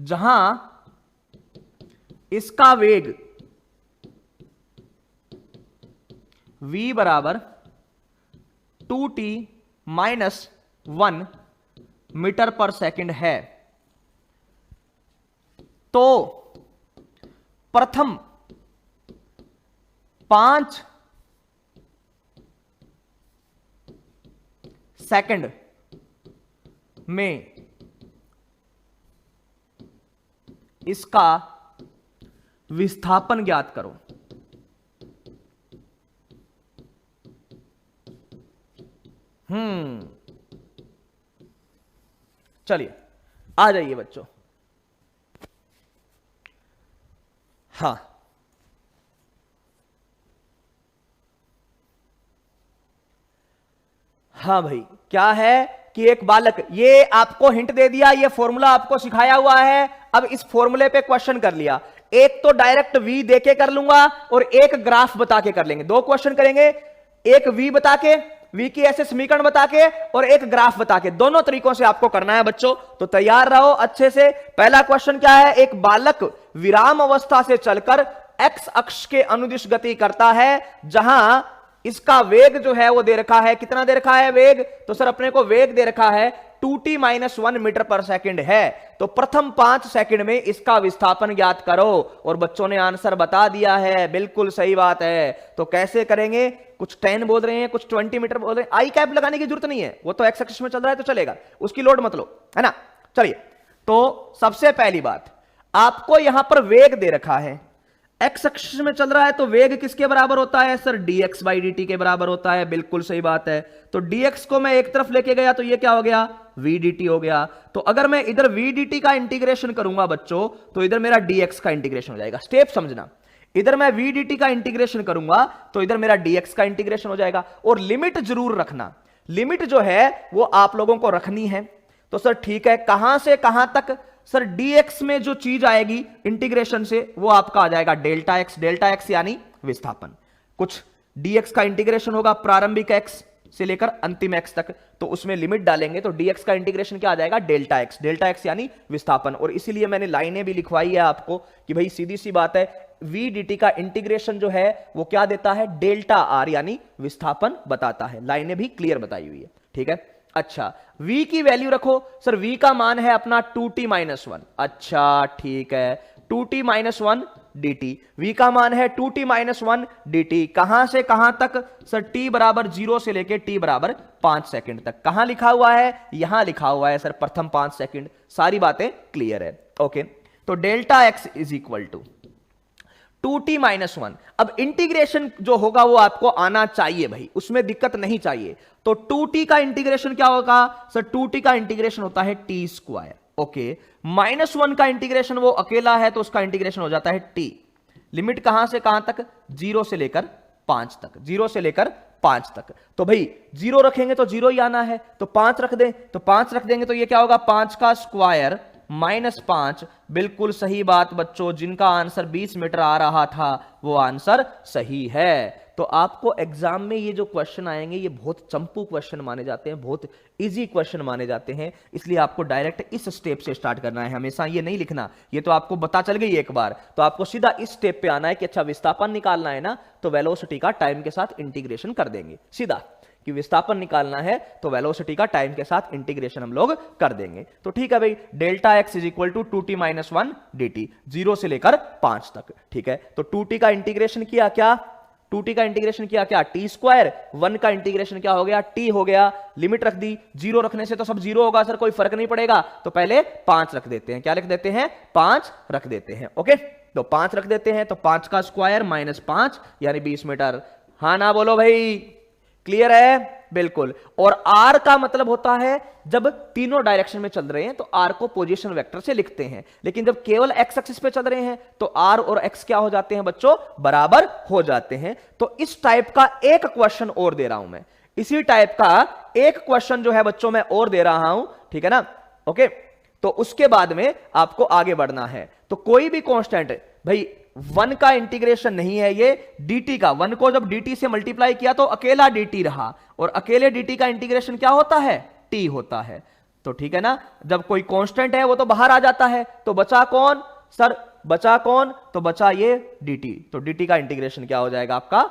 Speaker 1: जहां इसका वेग v बराबर 2t-1 मीटर पर सेकंड है। तो प्रथम 5 सेकंड में इसका विस्थापन ज्ञात करो। चलिए आ जाइए बच्चों। हाँ, हाँ भाई, क्या है कि एक बालक, ये आपको हिंट दे दिया, ये फॉर्मूला आपको सिखाया हुआ है। अब इस फॉर्मूले पे क्वेश्चन कर लिया। एक तो डायरेक्ट v देके कर लूंगा और एक ग्राफ बता के कर लेंगे। दो क्वेश्चन करेंगे, एक v बता के, v की ऐसे समीकरण बता के, और एक ग्राफ बता के। दोनों तरीकों से आपको करना है बच्चों, तो तैयार रहो अच्छे से। पहला क्वेश्चन क्या है? एक बालक विराम अवस्था से चलकर एक्स अक्ष के अनुदिश गति करता है, जहां इसका वेग जो है वो दे रखा है। कितना दे रखा है वेग? तो सर अपने को वेग दे रखा है 2t-1 मीटर पर सेकंड है। तो प्रथम 5 सेकंड में इसका विस्थापन ज्ञात करो। और बच्चों ने आंसर बता दिया है, बिल्कुल सही बात है। तो कैसे करेंगे? कुछ 10 बोल रहे हैं, कुछ 20 मीटर बोल रहे हैं। आई कैप लगाने की जरूरत नहीं है, वो तो एक्स एक्सिस में चल रहा है तो चलेगा, उसकी लोड मत लो, है ना? चलिए, तो सबसे पहली बात, आपको यहां पर वेग दे रखा है, एक्स एक्सिस में चल रहा है, तो वेग किसके बराबर होता है सर? dx/dt के बराबर होता है। बिल्कुल सही बात है। तो dx को मैं एक तरफ लेके गया तो ये क्या हो गया? vdt हो गया। तो अगर मैं इधर vdt का इंटीग्रेशन करूंगा बच्चों, तो इधर मेरा dx का इंटीग्रेशन हो जाएगा। स्टेप समझना, इधर मैं vdt का इंटीग्रेशन करूंगा तो इधर मेरा dx का इंटीग्रेशन हो जाएगा। और लिमिट जरूर रखना, लिमिट जो है वो आप लोगों को रखनी है। तो सर ठीक है, कहां से कहां तक? सर dx में जो चीज आएगी इंटीग्रेशन से वो आपका आ जाएगा डेल्टा x यानी विस्थापन। कुछ dx का इंटीग्रेशन होगा प्रारंभिक x से लेकर अंतिम x तक, तो उसमें लिमिट डालेंगे तो dx का इंटीग्रेशन क्या आ जाएगा? डेल्टा x यानी विस्थापन। और इसीलिए मैंने लाइनें भी लिखवाई है आपको कि भाई सीधी सी बात है, v dt का इंटीग्रेशन जो है वो क्या देता है, डेल्टा r यानी विस्थापन बताता है। लाइनें भी क्लियर बताई हुई है, ठीक है। अच्छा, v की वैल्यू रखो सर, v का मान है अपना 2t माइनस 1। अच्छा ठीक है, 2t माइनस 1 dt, v का मान है 2t माइनस 1 dt। कहां से कहां तक सर, t बराबर 0 से लेके t बराबर 5 सेकंड तक। कहां लिखा हुआ है, यहां लिखा हुआ है सर, प्रथम 5 सेकंड। सारी बातें क्लियर है, ओके। तो delta x is equal to 2t minus 1। अब इंटीग्रेशन जो होगा वो आपको आना चाहिए भाई, उसमें दिक्कत नहीं चाहिए। तो 2t का इंटीग्रेशन क्या होगा सर, 2t का इंटीग्रेशन होता है t स्क्वायर, ओके। माइनस 1 का इंटीग्रेशन वो अकेला है तो उसका इंटीग्रेशन हो जाता है t। लिमिट कहां से कहां तक, 0 से लेकर 5 तक, 0 से लेकर 5 तक। तो भाई 0 रखेंगे तो 0 ही आना है, तो 5 रख दें, तो 5 रख देंगे तो ये क्या होगा, 5 का स्क्वायर माइनस 5। बिल्कुल सही बात बच्चों, जिनका आंसर 20 मीटर आ रहा था वो आंसर सही है। तो आपको एग्जाम में ये जो क्वेश्चन आएंगे ये बहुत चंपू क्वेश्चन माने जाते हैं, बहुत इजी क्वेश्चन माने जाते हैं, इसलिए आपको डायरेक्ट इस स्टेप से स्टार्ट करना है। हमेशा ये नहीं लिखना, ये तो आपको पता चल गई एक बार, तो आपको सीधा इस स्टेप पे आना है कि अच्छा विस्थापन निकालना है ना, तो वेलोसिटी का टाइम के साथ इंटीग्रेशन कर देंगे सीधा, कि विस्थापन निकालना है तो वेलोसिटी का टाइम के साथ इंटीग्रेशन हम लोग कर देंगे। तो ठीक है भाई, delta x is equal to 2t minus 1 dt, 0 से लेकर 5 तक, ठीक है। तो 2t का इंटीग्रेशन किया क्या, 2t का इंटीग्रेशन किया क्या, t स्क्वायर, 1 का इंटीग्रेशन क्या हो गया, t हो गया। लिमिट रख दी, 0 रखने से तो सब 0 होगा सर, कोई फर्क नहीं पड़ेगा, तो पहले 5 रख देते हैं। क्या लिख देते हैं, 5 रख देते हैं, ओके। तो 5 रख देते हैं, तो 5 का स्क्वायर माइनस 5 यानी 20 मीटर। हाँ ना बोलो भाई, क्लियर है, बिल्कुल। और r का मतलब होता है जब तीनों डायरेक्शन में चल रहे हैं तो r को पोजीशन वेक्टर से लिखते हैं, लेकिन जब केवल x एक्सिस पे चल रहे हैं तो r और x क्या हो जाते हैं बच्चों, बराबर हो जाते हैं। तो इस टाइप का एक क्वेश्चन और दे रहा हूं मैं, इसी टाइप का एक क्वेश्चन जो है बच्चों मैं और दे रहा हूं, ठीक है ना, ओके। तो उसके बाद में आपको आगे बढ़ना है। तो कोई भी कांस्टेंट भाई, 1 का इंटीग्रेशन नहीं है ये, dt का, 1 को जब dt से मल्टीप्लाई किया तो अकेला dt रहा, और अकेले dt का इंटीग्रेशन क्या होता है, t होता है। तो ठीक है ना, जब कोई कांस्टेंट है वो तो बाहर आ जाता है, तो बचा कौन सर, बचा कौन, तो बचा ये dt। तो dt का इंटीग्रेशन क्या हो जाएगा आपका,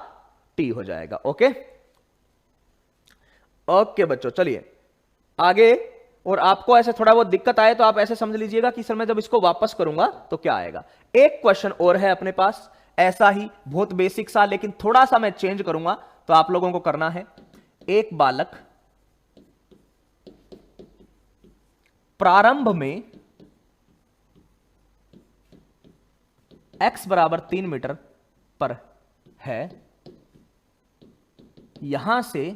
Speaker 1: t हो जाएगा, ओके। ओके बच्चों, चलिए आगे। और आपको ऐसे थोड़ा बहुत दिक्कत आए तो आप ऐसे समझ लीजिएगा कि सर मैं जब इसको वापस करूंगा तो क्या आएगा। एक क्वेश्चन और है अपने पास, ऐसा ही बहुत बेसिक सा, लेकिन थोड़ा सा मैं चेंज करूंगा, तो आप लोगों को करना है। एक बालक प्रारंभ में x बराबर 3 मीटर पर है, यहां से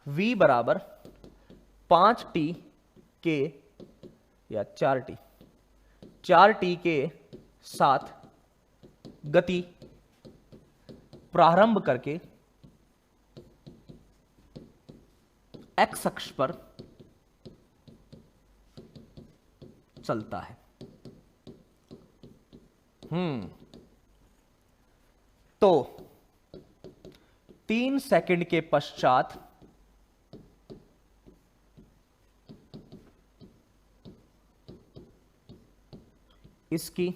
Speaker 1: v बराबर 5t के या 4t के साथ गति प्रारंभ करके x अक्ष पर चलता है। तो 3 सेकंड के पश्चात इसकी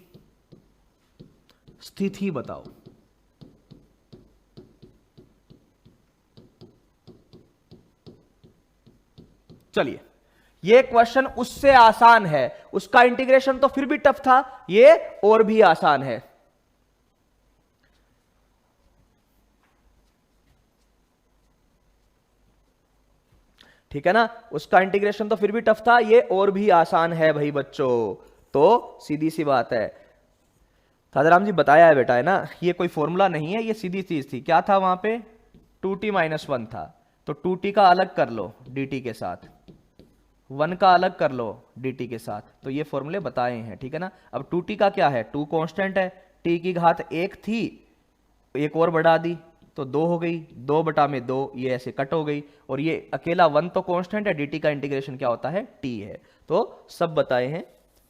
Speaker 1: स्थिति बताओ। चलिए, ये क्वेश्चन उससे आसान है, उसका इंटीग्रेशन तो फिर भी टफ था, ये और भी आसान है। ठीक है ना, उसका इंटीग्रेशन तो फिर भी टफ था, ये और भी आसान है भाई बच्चों। तो सीधी सी बात है, सादाराम जी बताया है बेटा, है ना, ये कोई फॉर्मूला नहीं है, ये सीधी चीज थी। क्या था वहां पे, 2t माइनस 1 था, तो 2t का अलग कर लो dt के साथ, 1 का अलग कर लो dt के साथ, तो ये फॉर्मूले बताए हैं, ठीक है ना। अब 2t का क्या है, 2 कांस्टेंट है, t की घात 1 थी, एक और बढ़ा दी तो 2 हो गई, 2 बटा में 2, ये ऐसे कट हो गई, और ये अकेला 1 तो कांस्टेंट है, dt का इंटीग्रेशन क्या होता है, t है। तो सब बताए हैं,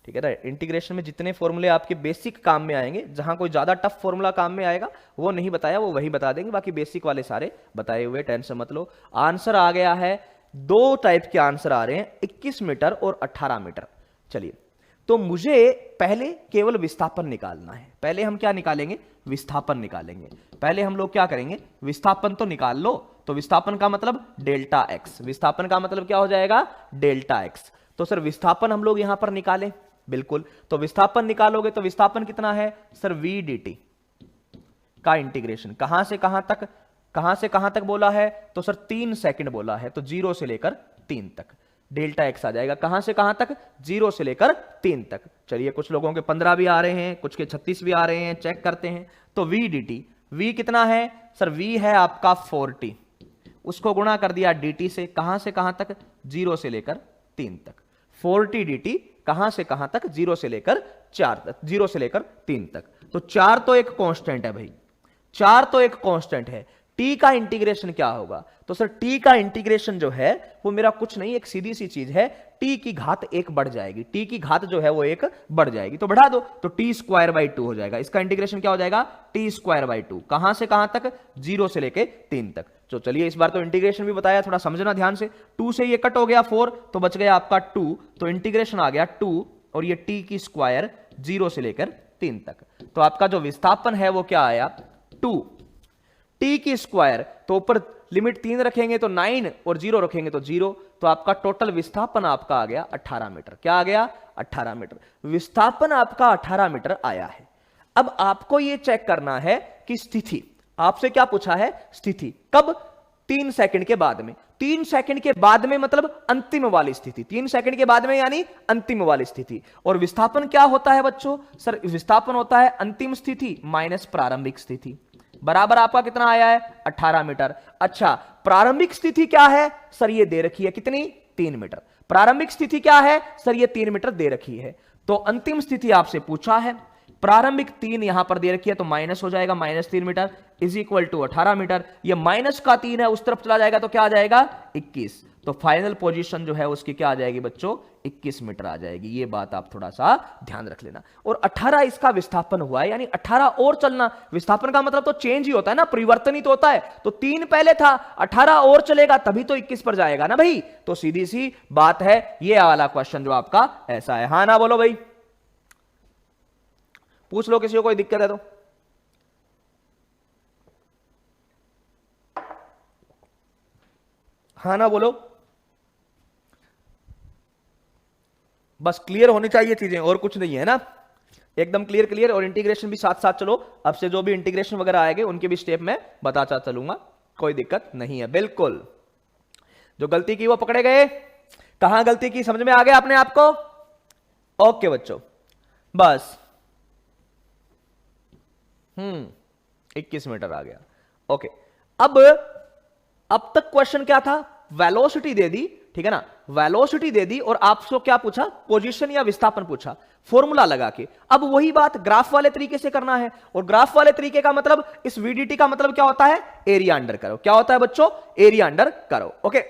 Speaker 1: ठीक है ना। इंटीग्रेशन में जितने फॉर्मूले आपके बेसिक काम में आएंगे, जहां कोई ज्यादा टफ फॉर्मूला काम में आएगा वो नहीं बताया, वो वही बता देंगे, बाकी बेसिक वाले सारे बताए हुए, टेंशन मत लो। आंसर आ गया है, 2 टाइप के आंसर आ रहे हैं, 21 मीटर और 18 मीटर। चलिए, तो मुझे पहले केवल विस्थापन निकालना है। पहले हम क्या निकालेंगे? विस्थापन निकालेंगे। पहले हम लोग क्या करेंगे? विस्थापन तो निकाल लो। तो विस्थापन का मतलब डेल्टा एक्स, विस्थापन का मतलब क्या हो जाएगा? Delta x. तो सर विस्थापन हम लोग यहां पर निकालें, बिल्कुल। तो विस्थापन निकालोगे तो विस्थापन कितना है सर? वी डी टी का इंटीग्रेशन कहां से कहां तक, कहां से कहां तक बोला है? तो सर 3 सेकंड बोला है, तो 0 से लेकर 3 तक डेल्टा एक्स आ जाएगा। कहां से कहां तक? 0 से लेकर 3 तक। चलिए कुछ लोगों के 15 भी आ रहे हैं, कुछ के 36 भी आ रहे हैं, चेक करते हैं। तो वी डी टी, वी कितना है सर? वी है आपका 40, उसको गुणा कर दिया dt से। कहां से कहां तक? 0 से लेकर 3 तक। 40 dt कहां से कहां तक? 0 से लेकर 4 तक, 0 से लेकर 3 तक। तो 4 तो एक कांस्टेंट है भाई, 4 तो एक कांस्टेंट है। t का इंटीग्रेशन क्या होगा? तो सर t का इंटीग्रेशन जो है वो मेरा कुछ नहीं, एक सीधी सी चीज है, t की घात 1 बढ़ जाएगी। t की घात जो है वो 1 बढ़ जाएगी, तो बढ़ा दो तो t स्क्वायर बाई 2 हो जाएगा। इसका इंटीग्रेशन क्या हो जाएगा? t square by 2। कहां से कहां तक? 0 से लेके 3 तक। तो चलिए इस बार तो इंटीग्रेशन भी बताया, थोड़ा समझना ध्यान से। 2 से ये कट हो गया 4, तो बच गया आपका 2, तो इंटीग्रेशन आ गया 2 और ये t की स्क्वायर 0 से लेकर 3 तक। तो आपका जो विस्थापन है वो क्या आया? 2 t की स्क्वायर, तो ऊपर लिमिट 3 रखेंगे तो 9 और 0 रखेंगे तो 0, तो आपका टोटल विस्थापन आपका आ गया 18 मीटर। क्या आ गया? 18 मीटर। विस्थापन आपका 18 मीटर आया है। अब आपको यह चेक करना है कि स्थिति, आपसे क्या पूछा है? स्थिति कब? 3 सेकंड के बाद में। 3 सेकंड के बाद में मतलब अंतिम वाली स्थिति, 3 सेकंड के बाद में यानी अंतिम वाली स्थिति। और विस्थापन क्या होता है बच्चों? सर विस्थापन होता है अंतिम स्थिति माइनस प्रारंभिक स्थिति, बराबर आपका कितना आया है? 18 मीटर। अच्छा, प्रारंभिक स्थिति क्या है सर? ये दे रखी है कितनी? 3 मीटर। प्रारंभिक स्थिति क्या है सर? ये 3 मीटर दे रखी है। तो अंतिम स्थिति आपसे पूछा है, प्रारंभिक 3 यहां पर दे रखी है, तो माइनस हो जाएगा, -3 metre is equal to 18 metre. ये माइनस का 3 है, उस तरफ चला जाएगा तो क्या आ जाएगा? 21। तो फाइनल पोजीशन जो है उसकी क्या आ जाएगी बच्चों? 21 मीटर आ जाएगी। ये बात आप थोड़ा सा ध्यान रख लेना। और 18 इसका विस्थापन हुआ है, यानी 18 और चलना। विस्थापन का मतलब तो चेंज ही होता है ना, परिवर्तन ही तो होता है। तो 3 पहले था, 18 और चलेगा तभी तो 21 पर जाएगा ना भाई। तो सीधी सी बात है, ये वाला क्वेश्चन जो आपका ऐसा है। हाँ ना बोलो भाई, पूछ लो किसी को कोई दिक्कत है तो। हाँ ना बोलो, बस क्लियर होनी चाहिए चीजें, और कुछ नहीं है ना, एकदम क्लियर क्लियर। और इंटीग्रेशन भी साथ साथ चलो, अब से जो भी इंटीग्रेशन वगैरह आएंगे उनके भी स्टेप में बताता चलूंगा, कोई दिक्कत नहीं है। बिल्कुल जो गलती की वो पकड़े गए। कहां गलती की समझ में आ गया अपने आप को? ओके बच्चों, बस 21 मीटर आ गया। ओके, अब तक क्वेश्चन क्या था? वेलोसिटी दे दी, ठीक है ना, वेलोसिटी दे दी और आपसे क्या पूछा? पोजीशन या विस्थापन पूछा, फॉर्मूला लगा के। अब वही बात ग्राफ वाले तरीके से करना है। और ग्राफ वाले तरीके का मतलब, इस वीडीटी का मतलब क्या होता है? एरिया अंडर करो। क्या होता है बच्चों? एरिया अंडर करो। ओके,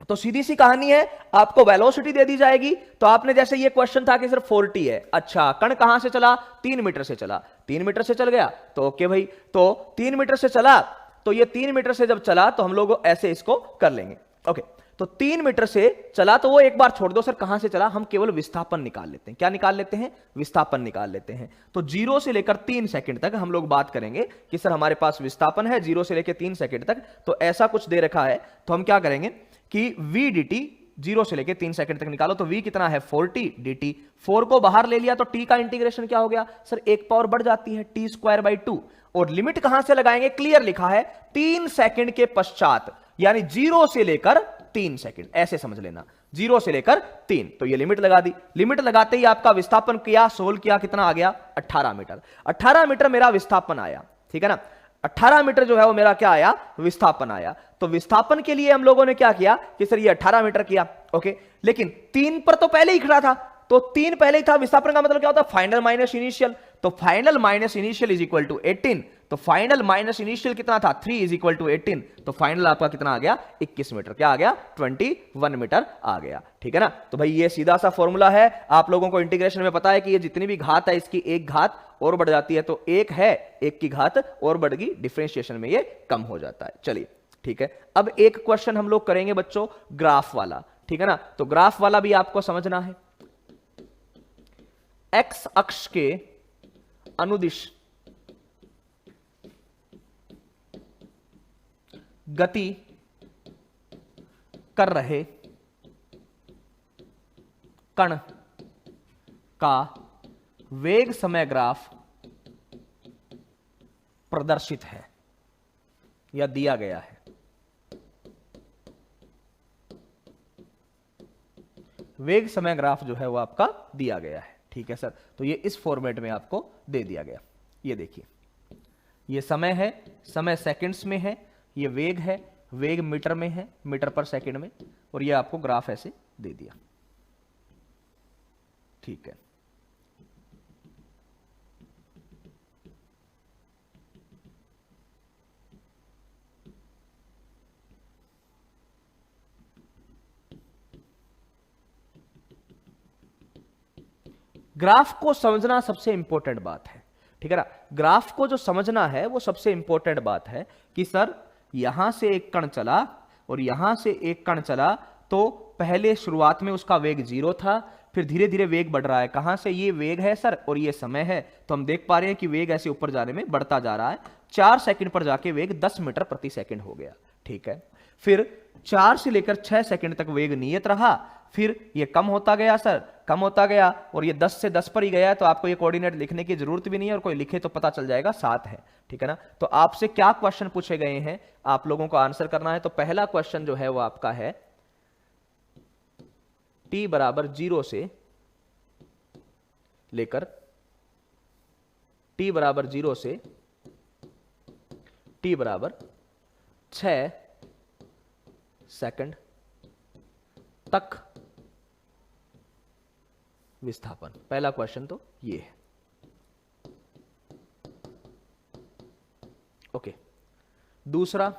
Speaker 1: तो सीधी सी कहानी है, आपको वेलोसिटी दे दी जाएगी। तो आपने जैसे ये क्वेश्चन था कि सिर्फ 40 है, अच्छा कण कहां से चला? 3 मीटर से चला, 3 मीटर से चल गया तो ओके भाई। तो 3 मीटर से चला, तो ये 3 मीटर से जब चला तो हम लोग ऐसे इसको कर लेंगे। ओके, तो 3 मीटर से चला तो वो एक बार छोड़ दो, सर कहां से चला? हम केवल विस्थापन निकाल लेते हैं। क्या निकाल लेते हैं? विस्थापन निकाल लेते हैं। तो 0 से लेकर 3 सेकंड तक हम लोग बात करेंगे कि सर हमारे पास विस्थापन है 0 से लेकर 3 सेकंड तक। तो ऐसा कुछ दे रखा है, तो हम क्या करेंगे कि v dt 0 से लेके 3 सेकंड तक निकालो। तो v कितना है? 40 dt। 4 को बाहर ले लिया तो t का इंटीग्रेशन क्या हो गया सर? 1 पावर बढ़ जाती है, t स्क्वायर बाई 2। और लिमिट कहां से लगाएंगे? क्लियर लिखा है 3 सेकंड के पश्चात, यानी 0 से लेकर 3 सेकंड, ऐसे समझ लेना, 0 से लेकर 3। तो ये लिमिट लगा दी। लिमिट लगाते ही आपका विस्थापन किया, सोल्व किया, कितना आ गया? 18 मीटर। 18 मीटर मेरा विस्थापन आया, ठीक है ना। 18 मीटर जो है वो मेरा क्या आया? विस्थापन आया। तो विस्थापन के लिए हम लोगों ने क्या किया कि सर ये 18 मीटर किया, ओके। लेकिन 3 पर तो पहले ही खड़ा था, तो 3 पहले ही था। विस्थापन का मतलब क्या होता है? Final minus initial. तो final minus initial is equal to 18। तो फाइनल माइनस इनिशियल कितना था? 3 इज इक्वल टू 18। तो फाइनल आपका कितना आ गया? 21 मीटर। क्या आ गया? 21 मीटर आ गया, ठीक है ना। तो भाई ये सीधा सा फॉर्मूला है। आप लोगों को इंटीग्रेशन में पता है कि ये जितनी भी घात है इसकी एक घात और बढ़ जाती है, तो एक है, एक की घात और बढ़ गई, डिफरेंशिएशन में ये कम हो जाता है। चलिए ठीक है, अब एक क्वेश्चन हम लोग करेंगे बच्चों ग्राफ वाला, ठीक है ना। तो ग्राफ वाला भी आपको समझना है। एक्स अक्ष के अनुदिश गति कर रहे कण का वेग समय ग्राफ प्रदर्शित है या दिया गया है। वेग समय ग्राफ जो है वो आपका दिया गया है। ठीक है सर, तो ये इस फॉर्मेट में आपको दे दिया गया। ये देखिए, ये समय है, समय सेकंड्स में है, ये वेग है, वेग मीटर में है, मीटर पर सेकंड में, और ये आपको ग्राफ ऐसे दे दिया। ठीक है, ग्राफ को समझना सबसे इंपॉर्टेंट बात है। ठीक है ना, ग्राफ को जो समझना है वो सबसे इंपॉर्टेंट बात है कि सर यहां से एक कण चला और यहां से एक कण चला, तो पहले शुरुआत में उसका वेग 0 था, फिर धीरे धीरे वेग बढ़ रहा है। कहां से? ये वेग है सर और ये समय है, तो हम देख पा रहे हैं कि वेग ऐसे ऊपर जाने में बढ़ता जा रहा है। 4 सेकंड पर जाके वेग 10 मीटर प्रति सेकंड हो गया। ठीक है, फिर 4 से लेकर 6 सेकंड तक वेग नियत रहा, फिर ये कम होता गया सर, कम होता गया, और ये 10 से 10 पर ही गया, तो आपको ये कोऑर्डिनेट लिखने की जरूरत भी नहीं है, और कोई लिखे तो पता चल जाएगा 7 है। ठीक है ना, तो आपसे क्या क्वेश्चन पूछे गए हैं, आप लोगों को आंसर करना है। तो पहला क्वेश्चन जो है वो आपका है t बराबर 0 से लेकर t बराबर 0 से t बराबर 6 सेकंड तक विस्थापन। पहला क्वेश्चन तो ये है। ओके, दूसरा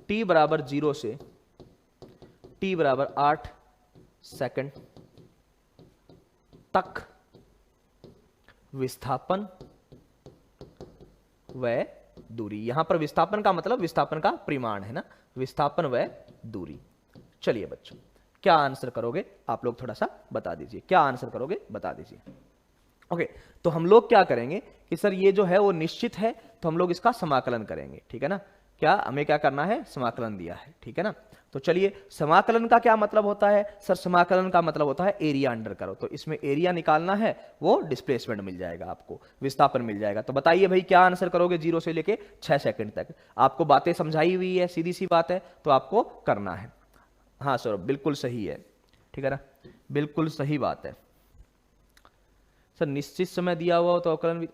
Speaker 1: t बराबर 0 से t बराबर 8 सेकंड तक विस्थापन व दूरी। यहां पर विस्थापन का मतलब विस्थापन का परिमाण है ना, विस्थापन व दूरी। चलिए बच्चों, क्या आंसर करोगे आप लोग, थोड़ा सा बता दीजिए, क्या आंसर करोगे बता दीजिए। ओके, तो हम लोग क्या करेंगे कि सर ये जो है वो निश्चित है, तो हम लोग इसका समाकलन करेंगे। ठीक है ना, क्या हमें क्या करना है, समाकलन दिया है। ठीक है ना, तो चलिए, समाकलन का क्या मतलब होता है सर? समाकलन का मतलब होता है एरिया अंडर करो, तो इसमें एरिया निकालना है, वो डिस्प्लेसमेंट मिल जाएगा आपको, विस्थापन मिल जाएगा। तो बताइए भाई क्या आंसर करोगे 0 से लेके 6 सेकंड तक? आपको बातें समझाई हुई है, सीधी सी बात है, तो आपको करना है। हाँ सर, बिल्कुल सही है। ठीक है ना, बिल्कुल सही बात है सर। निश्चित समय दिया हुआ हो तो अवकलन भी,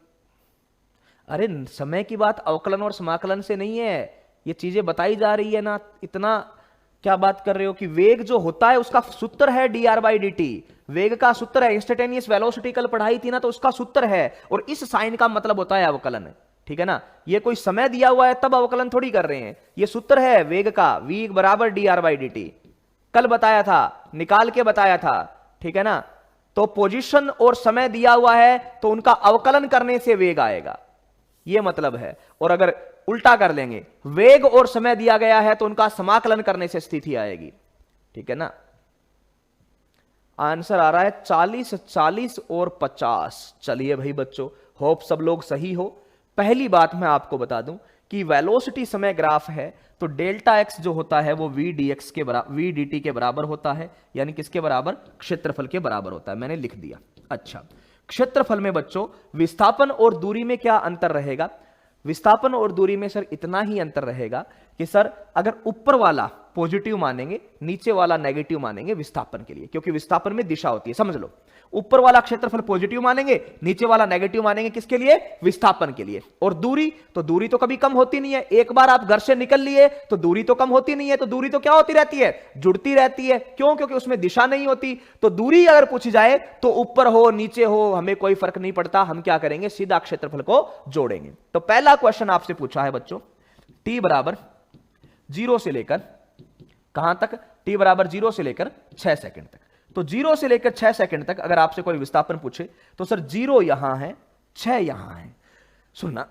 Speaker 1: अरे समय की बात अवकलन और समाकलन से नहीं है, ये चीजें बताई जा रही है ना। इतना क्या बात कर रहे हो कि वेग जो होता है उसका सूत्र है dr/dt, वेग का सूत्र है। इंस्टेंटेनियस वेलोसिटी कल पढ़ाई थी ना, तो उसका सूत्र है, और इस साइन का मतलब होता है अवकलन। ठीक है ना, ये कोई समय दिया हुआ है तब अवकलन थोड़ी कर रहे हैं, ये सूत्र है वेग का, v बराबर dr/dt। कल बताया था, निकाल के बताया था। ठीक है ना, तो पोजीशन और समय दिया हुआ है तो उनका अवकलन करने से वेग आएगा, ये मतलब है। और अगर उल्टा कर लेंगे, वेग और समय दिया गया है तो उनका समाकलन करने से स्थिति आएगी। ठीक है ना, आंसर आ रहा है 40, 40 और 50। चलिए भाई बच्चों, होप सब लोग सही हो। पहली बात मैं आपको बता दूं कि वेलोसिटी समय ग्राफ है, तो डेल्टा एक्स जो होता है वो वी डी टी के बराबर होता है, यानी किसके बराबर? क्षेत्रफल के बराबर होता है। मैंने लिख दिया। अच्छा, क्षेत्रफल में बच्चों विस्थापन और दूरी में क्या अंतर रहेगा? विस्थापन और दूरी में सर इतना ही अंतर रहेगा कि सर अगर ऊपर वाला पॉजिटिव मानेंगे, नीचे वाला नेगेटिव मानेंगे विस्थापन के लिए, क्योंकि विस्थापन में दिशा होती है, समझ लो। ऊपर वाला क्षेत्रफल पॉजिटिव मानेंगे, नीचे वाला नेगेटिव मानेंगे, किसके लिए? विस्थापन के लिए। और दूरी, तो दूरी तो कभी कम होती नहीं है। एक बार आप घर से निकल लिए तो दूरी तो कम होती नहीं है, तो दूरी तो क्या होती रहती है? जुड़ती रहती है। क्यों? क्योंकि उसमें दिशा नहीं होती। तो दूरी अगर पूछी जाए तो ऊपर हो नीचे हो हमें कोई फर्क नहीं पड़ता, हम क्या करेंगे? सीधा क्षेत्रफल को जोड़ेंगे। तो पहला क्वेश्चन आपसे पूछा है बच्चों, t बराबर 0 से लेकर कहां तक? t बराबर 0 से लेकर 6 सेकंड तक। तो 0 से लेकर 6 सेकंड तक अगर आपसे कोई विस्थापन पूछे तो सर 0 यहां है, 6 यहां है। सुनना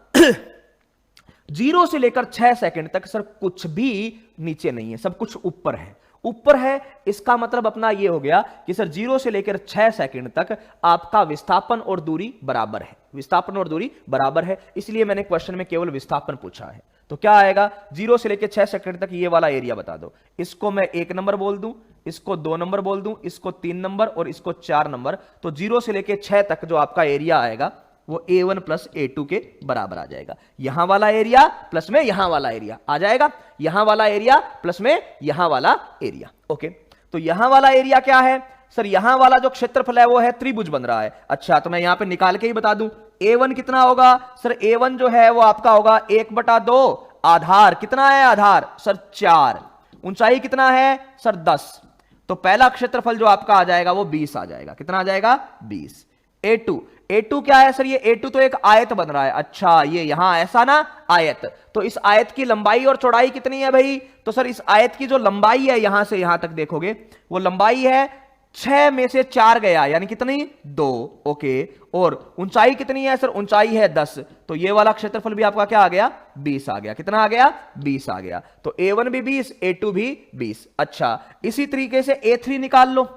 Speaker 1: 0 से लेकर 6 सेकंड तक सर कुछ भी नीचे नहीं है, सब कुछ ऊपर है। ऊपर है, इसका मतलब अपना ये हो गया कि सर 0 से लेकर 6 सेकंड तक आपका विस्थापन और दूरी बराबर है, विस्थापन और दूरी बराबर है, इसलिए मैंने क्वेश्चन में केवल विस्थापन पूछा है। तो क्या आएगा, 0 से लेकर 6 सेकंड तक ये वाला एरिया बता दो। इसको मैं 1 नंबर बोल दूं, इसको 2 नंबर बोल दूं, इसको 3 नंबर और इसको 4 नंबर। तो 0 से लेकर 6 तक जो आपका एरिया आएगा वो A1 प्लस A2 के बराबर आ जाएगा। यहां वाला एरिया प्लस में यहां वाला एरिया आ जाएगा, यहां वाला एरिया प्लस में यहां वाला एरिया। ओके, तो यहां वाला एरिया क्या है सर, यहां वाला जो क्षेत्रफल है वो है त्रिभुज बन रहा है। अच्छा, तो मैं यहां पे निकाल के ही बता दूं, A1 कितना होगा सर, A1 जो है वो आपका होगा 1/2, आधार कितना है, आधार सर 4, ऊंचाई कितना है सर 10, तो पहला क्षेत्रफल जो आपका आ जाएगा वो 20 आ जाएगा। कितना आ जाएगा 20। A2 क्या है सर, ये A2 तो एक आयत बन रहा है। अच्छा, ये यहां ऐसा ना आयत, तो इस आयत की लंबाई और चौड़ाई कितनी है भाई, तो सर इस आयत की जो लंबाई है यहां से यहां तक देखोगे वो लंबाई है 6 में से 4 गया, यानी कितनी 2। ओके, और ऊंचाई कितनी है सर, ऊंचाई है 10, तो ये वाला क्षेत्रफल भी आपका क्या आ गया 20 आ गया। कितना आ गया 20 आ गया। तो A1 भी 20, A2 भी 20। अच्छा, इसी तरीके से A3 निकाल लो।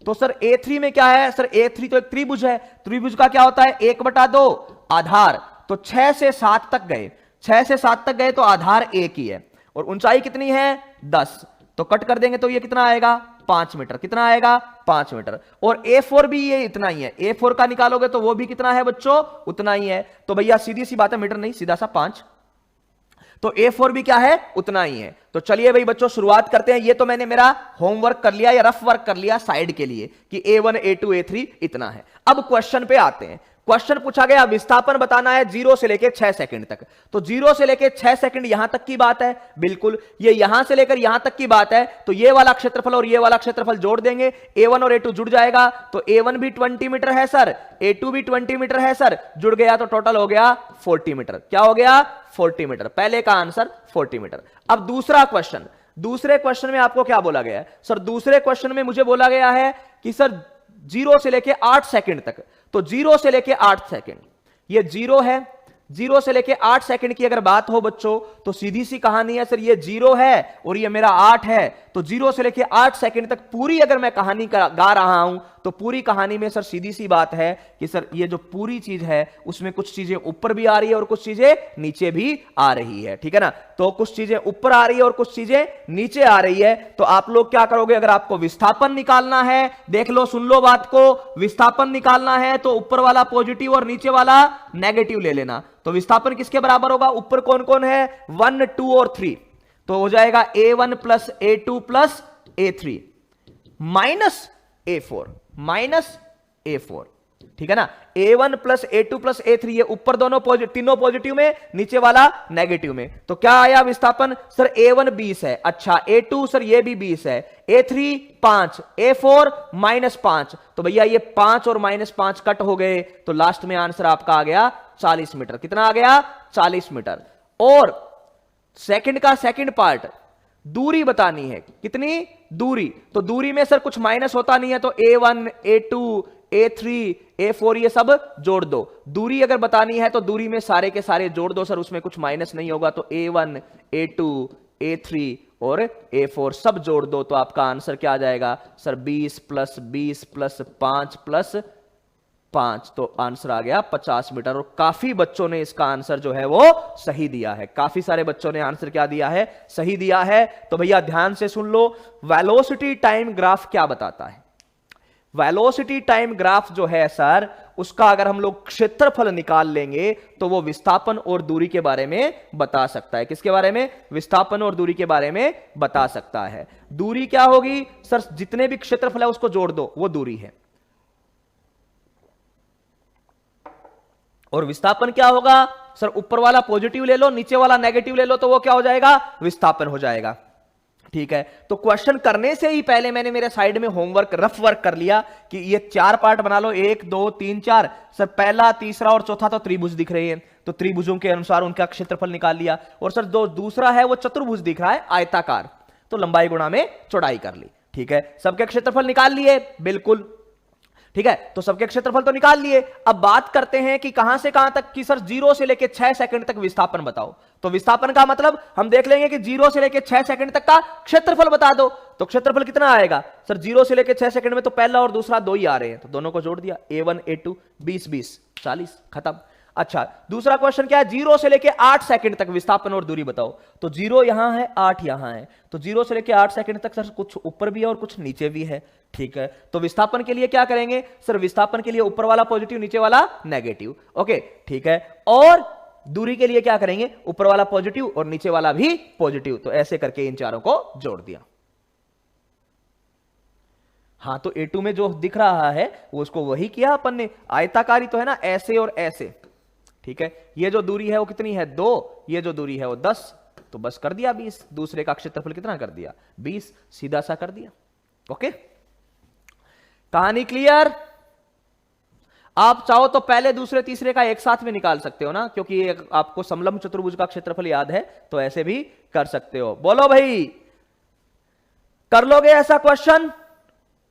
Speaker 1: तो सर A3 में क्या है सर, A3 तो एक त्रिभुज है, त्रिभुज का क्या होता है 1/2, आधार, तो 6 से 7 तक गए, 6 से 7 तक गए तो आधार 1 ही है, और ऊंचाई कितनी है 10, तो कट कर देंगे तो ये कितना आएगा 5 मीटर। कितना आएगा 5 मीटर। और A4 भी ये इतना ही है, A4 का निकालोगे तो वो भी कितना है बच्चों, उतना ही है। तो भैया सीधी सी बात है, मीटर नहीं सीधा सा 5, तो A4 भी क्या है उतना ही है। तो चलिए भाई बच्चों शुरुआत करते हैं। ये तो मैंने मेरा होमवर्क कर लिया या रफ वर्क कर लिया साइड के लिए कि A1 A2 A3 इतना है। अब क्वेश्चन पे आते हैं। क्वेश्चन पूछा गया विस्थापन बताना है 0 से लेकर 6 सेकंड तक। तो 0 से लेकर 6 सेकंड यहां तक की बात है, बिल्कुल ये यहां से लेकर यहां तक की बात है। तो ये वाला क्षेत्रफल और ये वाला क्षेत्रफल जोड़ देंगे, A1 और A2 जुड़ जाएगा, तो A1 भी 20 मीटर है सर, A2 भी 20 मीटर है सर, जुड़ गया तो टोटल हो गया 40 मीटर। क्या हो गया 40 मीटर। पहले का आंसर 40 मीटर। अब दूसरा क्वेश्चन, दूसरे क्वेश्चन में आपको क्या बोला गया है सर, दूसरे क्वेश्चन में मुझे बोला गया है कि सर 0 से लेके 8 सेकंड तक। तो 0 से लेके 8 सेकंड, ये 0 है, 0 से लेके 8 सेकंड की अगर बात हो बच्चों तो सीधी सी कहानी है सर, ये 0 है और ये मेरा 8 है, तो 0 से लेके 8 सेकंड तक पूरी अगर मैं कहानी गा रहा हूं तो पूरी कहानी में सर सीधी सी बात है कि सर ये जो पूरी चीज है उसमें कुछ चीजें ऊपर भी आ रही है और कुछ चीजें नीचे भी आ रही है, ठीक है ना। तो कुछ चीजें ऊपर आ रही है और कुछ चीजें नीचे आ रही है। तो आप लोग क्या करोगे, अगर आपको विस्थापन निकालना है, देख लो सुन लो बात को, विस्थापन निकालना है तो ऊपर वाला पॉजिटिव और नीचे वाला नेगेटिव ले लेना। तो विस्थापन किसके बराबर होगा, ऊपर कौन कौन है 1, 2 और 3, तो हो जाएगा A1 plus A2 plus A3 minus A4 minus A4, ठीक है ना। A1 plus A2 plus A3, ये ऊपर दोनों तीनों पॉजिटिव में, नीचे वाला नेगेटिव में। तो क्या आया विस्थापन सर, A1 20 है, अच्छा A2 सर ये भी 20 है, A3 5, A4 -5, तो भैया ये 5 और -5 कट हो गए, तो लास्ट में आंसर आपका आ गया 40 मीटर। कितना आ गया 40 मीटर। और सेकंड का सेकंड पार्ट, दूरी बतानी है, कितनी दूरी, तो दूरी में सर कुछ माइनस होता नहीं है, तो A1 A2 A3 A4 ये सब जोड़ दो। दूरी अगर बतानी है तो दूरी में सारे के सारे जोड़ दो सर, उसमें कुछ माइनस नहीं होगा, तो A1 A2 A3 और A4 सब जोड़ दो, तो आपका आंसर क्या आ जाएगा सर 20 प्लस 20 प्लस 5 प्लस 5, तो आंसर आ गया 50 मीटर। और काफी बच्चों ने इसका आंसर जो है वो सही दिया है, काफी सारे बच्चों ने आंसर क्या दिया है, सही दिया है। तो भैया ध्यान से सुन लो, वेलोसिटी टाइम ग्राफ क्या बताता है। वेलोसिटी टाइम ग्राफ जो है सर, उसका अगर हम लोग क्षेत्रफल निकाल लेंगे तो वो विस्थापन और दूरी के बारे में बता सकता है। किसके बारे में, विस्थापन और दूरी के बारे में बता सकता है। दूरी क्या होगी सर, जितने भी क्षेत्रफल है उसको जोड़ दो, वो दूरी है। और विस्थापन क्या होगा सर, ऊपर वाला पॉजिटिव ले लो, नीचे वाला नेगेटिव ले लो, तो वो क्या हो जाएगा विस्थापन हो जाएगा, ठीक है। तो क्वेश्चन करने से ही पहले मैंने मेरे साइड में होमवर्क रफ वर्क कर लिया कि ये 4 पार्ट बना लो, 1 2 3 4 सर, पहला तीसरा और चौथा तो त्रिभुज दिख रहे हैं, तो त्रिभुजों के अनुसार उनका क्षेत्रफल निकाल लिया। और सर दूसरा है वो चतुर्भुज दिख रहा है आयताकार, तो लंबाई गुणा में चौड़ाई कर ली, ठीक है। सबके क्षेत्रफल निकाल लिए, बिल्कुल ठीक है, तो सबके क्षेत्रफल तो निकाल लिए। अब बात करते हैं कि कहां से कहां तक, कि सर 0 से लेके 6 सेकंड तक विस्थापन बताओ। तो विस्थापन का मतलब हम देख लेंगे कि 0 से लेके 6 सेकंड तक का क्षेत्रफल बता दो। तो क्षेत्रफल कितना आएगा सर, 0 से लेके 6 सेकंड में तो पहला और दूसरा दो ही आ रहे हैं, तो दोनों को जोड़ दिया, A1 A2 20 20 40, खत्म। अच्छा, दूसरा क्वेश्चन क्या है, 0 से लेके 8 सेकंड तक विस्थापन और दूरी बताओ। तो 0 यहां है, 8 यहां है, तो 0 से लेके 8 सेकंड तक सर कुछ ऊपर भी है और कुछ नीचे भी है। ठीक है, तो विस्थापन के लिए क्या करेंगे सर, विस्थापन के लिए ऊपर वाला पॉजिटिव नीचे वाला नेगेटिव। ओके ठीक है, और दूरी के लिए क्या करेंगे, ऊपर वाला पॉजिटिव और नीचे वाला भी पॉजिटिव। तो ऐसे करके इन चारों को जोड़ दिया। हाँ, तो A2 में जो दिख रहा है वो उसको वही किया अपन ने, आयताकारी तो है ना, ऐसे और ऐसे। ठीक है, ये जो दूरी है वो कितनी है 2, ये जो दूरी है वो 10, तो बस कर दिया 20। दूसरे का क्षेत्रफल कितना कर दिया 20, सीधा सा कर दिया। ओके, कहानी क्लियर। आप चाहो तो पहले दूसरे तीसरे का एक साथ में निकाल सकते हो ना, क्योंकि आपको समलंब चतुर्भुज का क्षेत्रफल याद है, तो ऐसे भी कर सकते हो। बोलो भाई, कर लोगे ऐसा क्वेश्चन?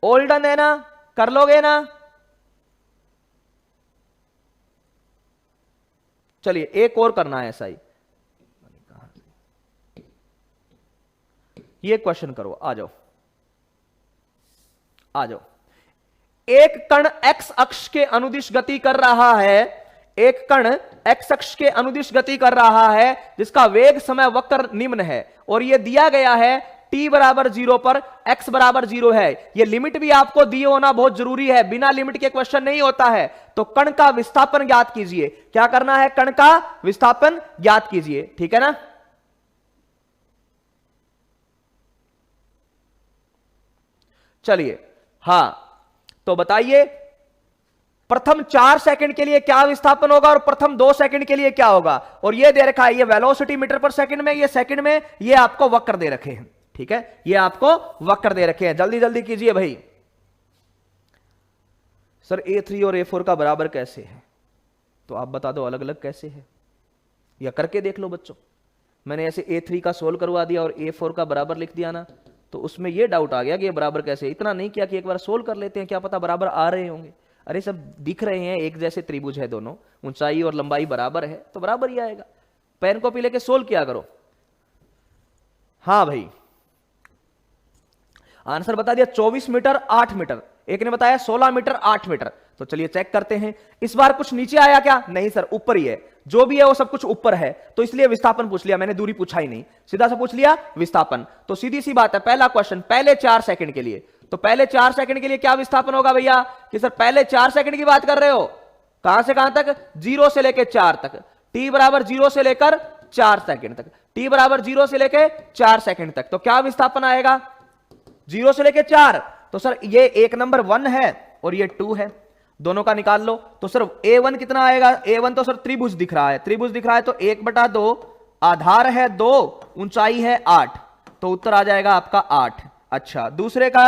Speaker 1: ओल्डन है ना, कर लोगे ना? चलिए एक और करना है ऐसा ही, ये क्वेश्चन करो, आ जाओ आ जाओ। एक कण x अक्ष के अनुदिश गति कर रहा है, एक कण x अक्ष के अनुदिश गति कर रहा है जिसका वेग समय वक्र निम्न है, और यह दिया गया है t बराबर 0 पर x बराबर 0 है। यह लिमिट भी आपको दिए होना बहुत जरूरी है, बिना लिमिट के क्वेश्चन नहीं होता है। तो कण का विस्थापन ज्ञात कीजिए। क्या करना है, कण का विस्थापन ज्ञात कीजिए। ठीक है ना, चलिए हां, तो बताइए प्रथम 4 सेकंड के लिए क्या विस्थापन होगा और प्रथम 2 सेकंड के लिए क्या होगा। और ये दे रखा है, ये वेलोसिटी मीटर पर सेकंड में, ये सेकंड में, ये आपको वक्र दे रखे हैं। ठीक है, ये आपको वक्र दे रखे हैं, जल्दी जल्दी कीजिए भाई। सर A3 और A4 का बराबर कैसे है, तो आप बता दो अलग अलग कैसे है, या करके देख लो बच्चों। मैंने ऐसे A3 का सोल्व करवा दिया और A4 का बराबर लिख दिया ना, तो उसमें यह डाउट आ गया कि ये बराबर कैसे। इतना नहीं किया कि एक बार सोल्व कर लेते हैं, क्या पता बराबर आ रहे होंगे। अरे सब दिख रहे हैं, एक जैसे त्रिभुज है, दोनों ऊंचाई और लंबाई बराबर है, तो बराबर ही आएगा। पेन कॉपी लेके सोल्व किया करो। हाँ भाई, आंसर बता दिया 24 मीटर 8 मीटर, एक ने बताया 16 मीटर 8 मीटर। तो चलिए चेक करते हैं, इस बार कुछ नीचे आया क्या? नहीं सर, ऊपर ही है, जो भी है वो सब कुछ ऊपर है, तो इसलिए विस्थापन पूछ लिया मैंने, दूरी पूछा ही नहीं, सीधा सा पूछ लिया विस्थापन। तो सीधी सी बात है, पहला क्वेश्चन पहले 4 सेकंड के लिए, तो पहले 4 सेकंड के लिए क्या विस्थापन होगा भैया? कि सर पहले 4 सेकंड की बात कर रहे हो, कहां से कहां तक? 0 से लेकर 4 तक, t बराबर 0 से लेकर 4 सेकंड तक, t बराबर 0 से लेकर 4 सेकंड तक, तो क्या विस्थापन आएगा 0 से लेकर 4? तो सर ये एक नंबर 1 है और ये 2 है, दोनों का निकाल लो। तो सर A1 कितना आएगा? A1 तो सर त्रिभुज दिख रहा है, त्रिभुज दिख रहा है, तो 1/2, आधार है 2, ऊंचाई है 8, तो उत्तर आ जाएगा आपका 8। अच्छा, दूसरे का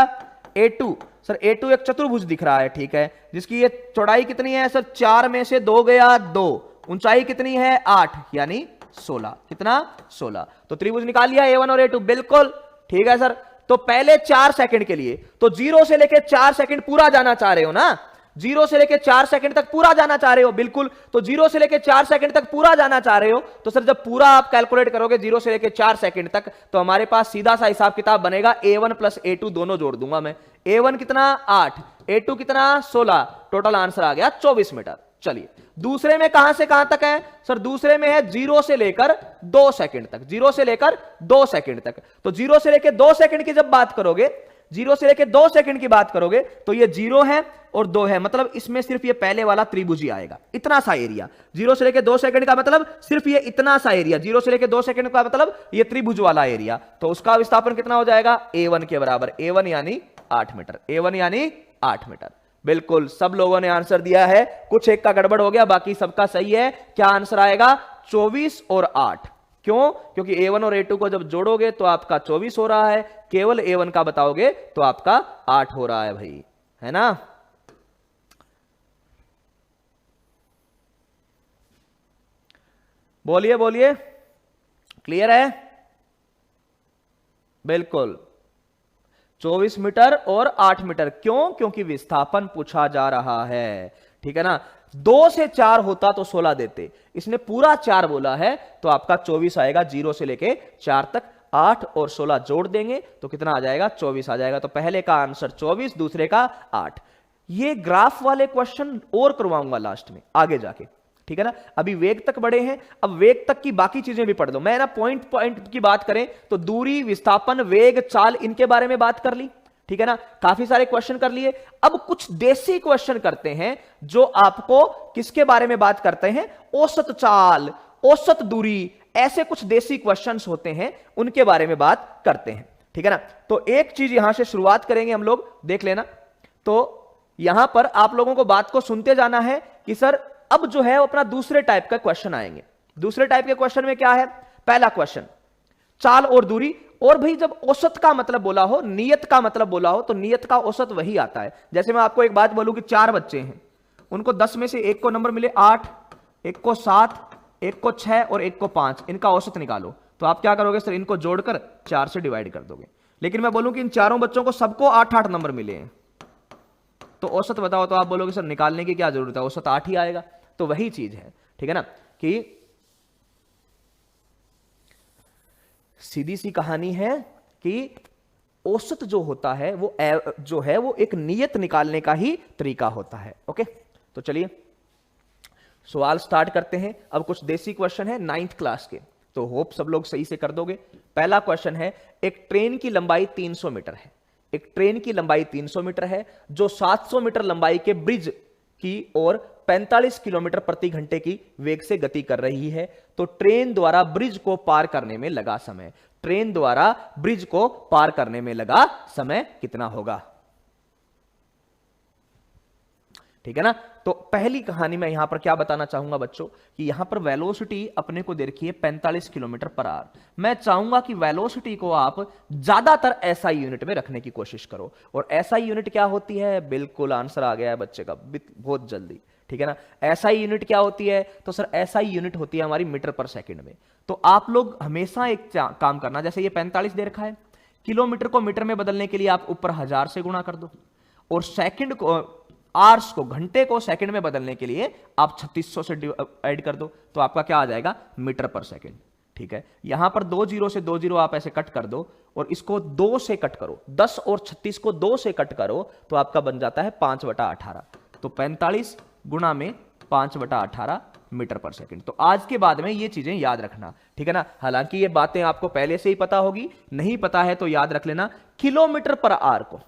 Speaker 1: A2, सर A2 एक चतुर्भुज दिख रहा है, ठीक है, जिसकी ये चौड़ाई कितनी है सर? 4 में से 2 गया 2, ऊंचाई कितनी है? 8, यानी 16। कितना? 16। तो त्रिभुज निकाल लिया A1 और A2, बिल्कुल ठीक है सर। तो पहले 4 सेकंड के लिए, तो 0 से लेकर 4 सेकंड पूरा जाना चाह रहे हो ना, 0 से लेकर 4 सेकंड तक पूरा जाना चाह रहे हो, बिल्कुल। तो 0 से लेकर 4 सेकंड तक पूरा जाना चाह रहे हो, तो सर जब पूरा आप कैलकुलेट करोगे 0 से लेकर 4 सेकंड तक, तो हमारे पास सीधा सा हिसाब किताब बनेगा, A1 प्लस A2 दोनों जोड़ दूंगा मैं। A1 कितना? 8, A2 कितना? 16, टोटल आंसर आ गया 24 मीटर। चलिए दूसरे में कहां से कहां तक है सर? दूसरे में है 0 से लेकर 2 सेकंड तक, 0 से लेकर 2 सेकंड तक। तो 0 से लेकर 2 सेकंड की जब बात करोगे, 0 से लेकर 2 सेकंड की बात करोगे, तो ये 0 है और 2 है, मतलब इसमें सिर्फ ये पहले वाला त्रिभुज ही आएगा, इतना सा एरिया। 0 से लेकर 2 सेकंड का मतलब सिर्फ ये इतना सा एरिया, 0 से लेकर 2 सेकंड का मतलब ये त्रिभुज वाला एरिया। तो उसका विस्थापन कितना हो जाएगा? A1 के बराबर, A1 यानी 8 मीटर, A1 यानी 8 मीटर। बिल्कुल सब लोगों ने आंसर दिया है, कुछ एक का गड़बड़ हो गया, बाकी सबका सही है। क्या आंसर आएगा? 24 और 8। क्यों? क्योंकि A1 और A2 को जब जोड़ोगे तो आपका 24 हो रहा है, केवल A1 का बताओगे तो आपका 8 हो रहा है भाई, है ना? बोलिए बोलिए, क्लियर है? बिल्कुल 24 मीटर और 8 मीटर। क्यों? क्योंकि विस्थापन पूछा जा रहा है, ठीक है ना। 2 से 4 होता तो 16 देते, इसने पूरा 4 बोला है तो आपका 24 आएगा, 0 से लेके 4 तक। 8 और 16 जोड़ देंगे तो कितना आ जाएगा? 24 आ जाएगा। तो पहले का आंसर 24, दूसरे का 8। ये ग्राफ वाले क्वेश्चन और करवाऊंगा लास्ट में आगे जाके, ठीक है ना। अभी वेग तक बढ़े हैं, अब वेग तक की बाकी चीजें भी पढ़ दो। मैं ना पॉइंट की बात करें तो दूरी, विस्थापन, वेग, चाल, इनके बारे में बात कर ली, ठीक है ना। काफी सारे क्वेश्चन कर लिए। अब कुछ देसी क्वेश्चन करते हैं जो आपको किसके बारे में बात करते हैं? औसत चाल, औसत दूरी, ऐसे कुछ देसी क्वेश्चंस होते हैं, उनके बारे में बात करते हैं, ठीक है ना। तो एक चीज यहां से शुरुआत करेंगे हम लोग, देख लेना। तो यहां पर आप लोगों को बात को सुनते जाना है कि सर अब जो है वो अपना दूसरे टाइप का क्वेश्चन आएंगे। दूसरे टाइप के क्वेश्चन में क्या है? पहला क्वेश्चन चाल और दूरी। और भाई जब औसत का मतलब बोला हो, नियत का मतलब बोला हो, तो नियत का औसत वही आता है। जैसे मैं आपको एक बात बोलूं कि 4 बच्चे हैं, उनको 10 में से एक को नंबर मिले 8, एक को 7, एक को 6 और एक को 5, इनका औसत निकालो। तो आप क्या करोगे सर? इनको जोड़कर 4 से डिवाइड कर दोगे। लेकिन मैं बोलूं कि इन चारों बच्चों को सबको 8-8 नंबर मिले हैं, तो औसत बताओ। तो आप बोलोगे सर निकालने की क्या जरूरत है, औसत 8 ही आएगा। तो वही चीज है, ठीक है ना, कि सीधी सी कहानी है कि औसत जो होता है वो जो है वो एक नियत निकालने का ही तरीका होता है। ओके, तो चलिए सवाल स्टार्ट करते हैं। अब कुछ देसी क्वेश्चन है 9th क्लास के, तो होप सब लोग सही से कर दोगे। पहला क्वेश्चन है, एक ट्रेन की लंबाई 300 मीटर है। एक ट्रेन की लंबाई 300 मीटर है जो 700 मीटर लंबाई के ब्रिज की ओर 45 किलोमीटर प्रति घंटे की वेग से गति कर रही है। तो ट्रेन द्वारा ब्रिज को पार करने में लगा समय, ट्रेन द्वारा ब्रिज को पार करने में लगा समय कितना होगा? ठीक है ना। तो पहली कहानी में यहां पर क्या बताना चाहूंगा बच्चों कि यहां पर वेलोसिटी अपने को दे रखी है 45 किलोमीटर पर आवर। मैं चाहूंगा कि वेलोसिटी को आप ज्यादातर एसआई यूनिट में रखने की कोशिश करो। और एसआई यूनिट क्या होती है? बिल्कुल आंसर आ गया है बच्चे का बहुत जल्दी, ठीक है ना। एसआई यूनिट क्या होती है? तो सर एसआई यूनिट होती है हमारी मीटर पर सेकंड में। तो आप लोग हमेशा एक काम करना, जैसे ये 45 दे रखा है, किलोमीटर को मीटर में बदलने के लिए आप ऊपर 1000 से गुणा कर दो, और सेकंड को, आवर्स को, घंटे को सेकंड में बदलने के लिए आप 3600 से ऐड कर दो, तो आपका क्या आ जाएगा? मीटर पर सेकंड, ठीक है। यहां पर 2 जीरो से 2 जीरो आप ऐसे कट कर दो और इसको 2 से कट करो, 10 और 36 को 2 से कट करो तो आपका बन जाता है 5/18। तो 45 गुणा में 5/18 मीटर पर सेकंड। तो आज के बाद में ये चीजें याद रखना, ठीक है ना। हालांकि ये बातें आपको पहले से ही पता होगी, नहीं पता है तो याद रख लेना। किलोमीटर पर आवर को,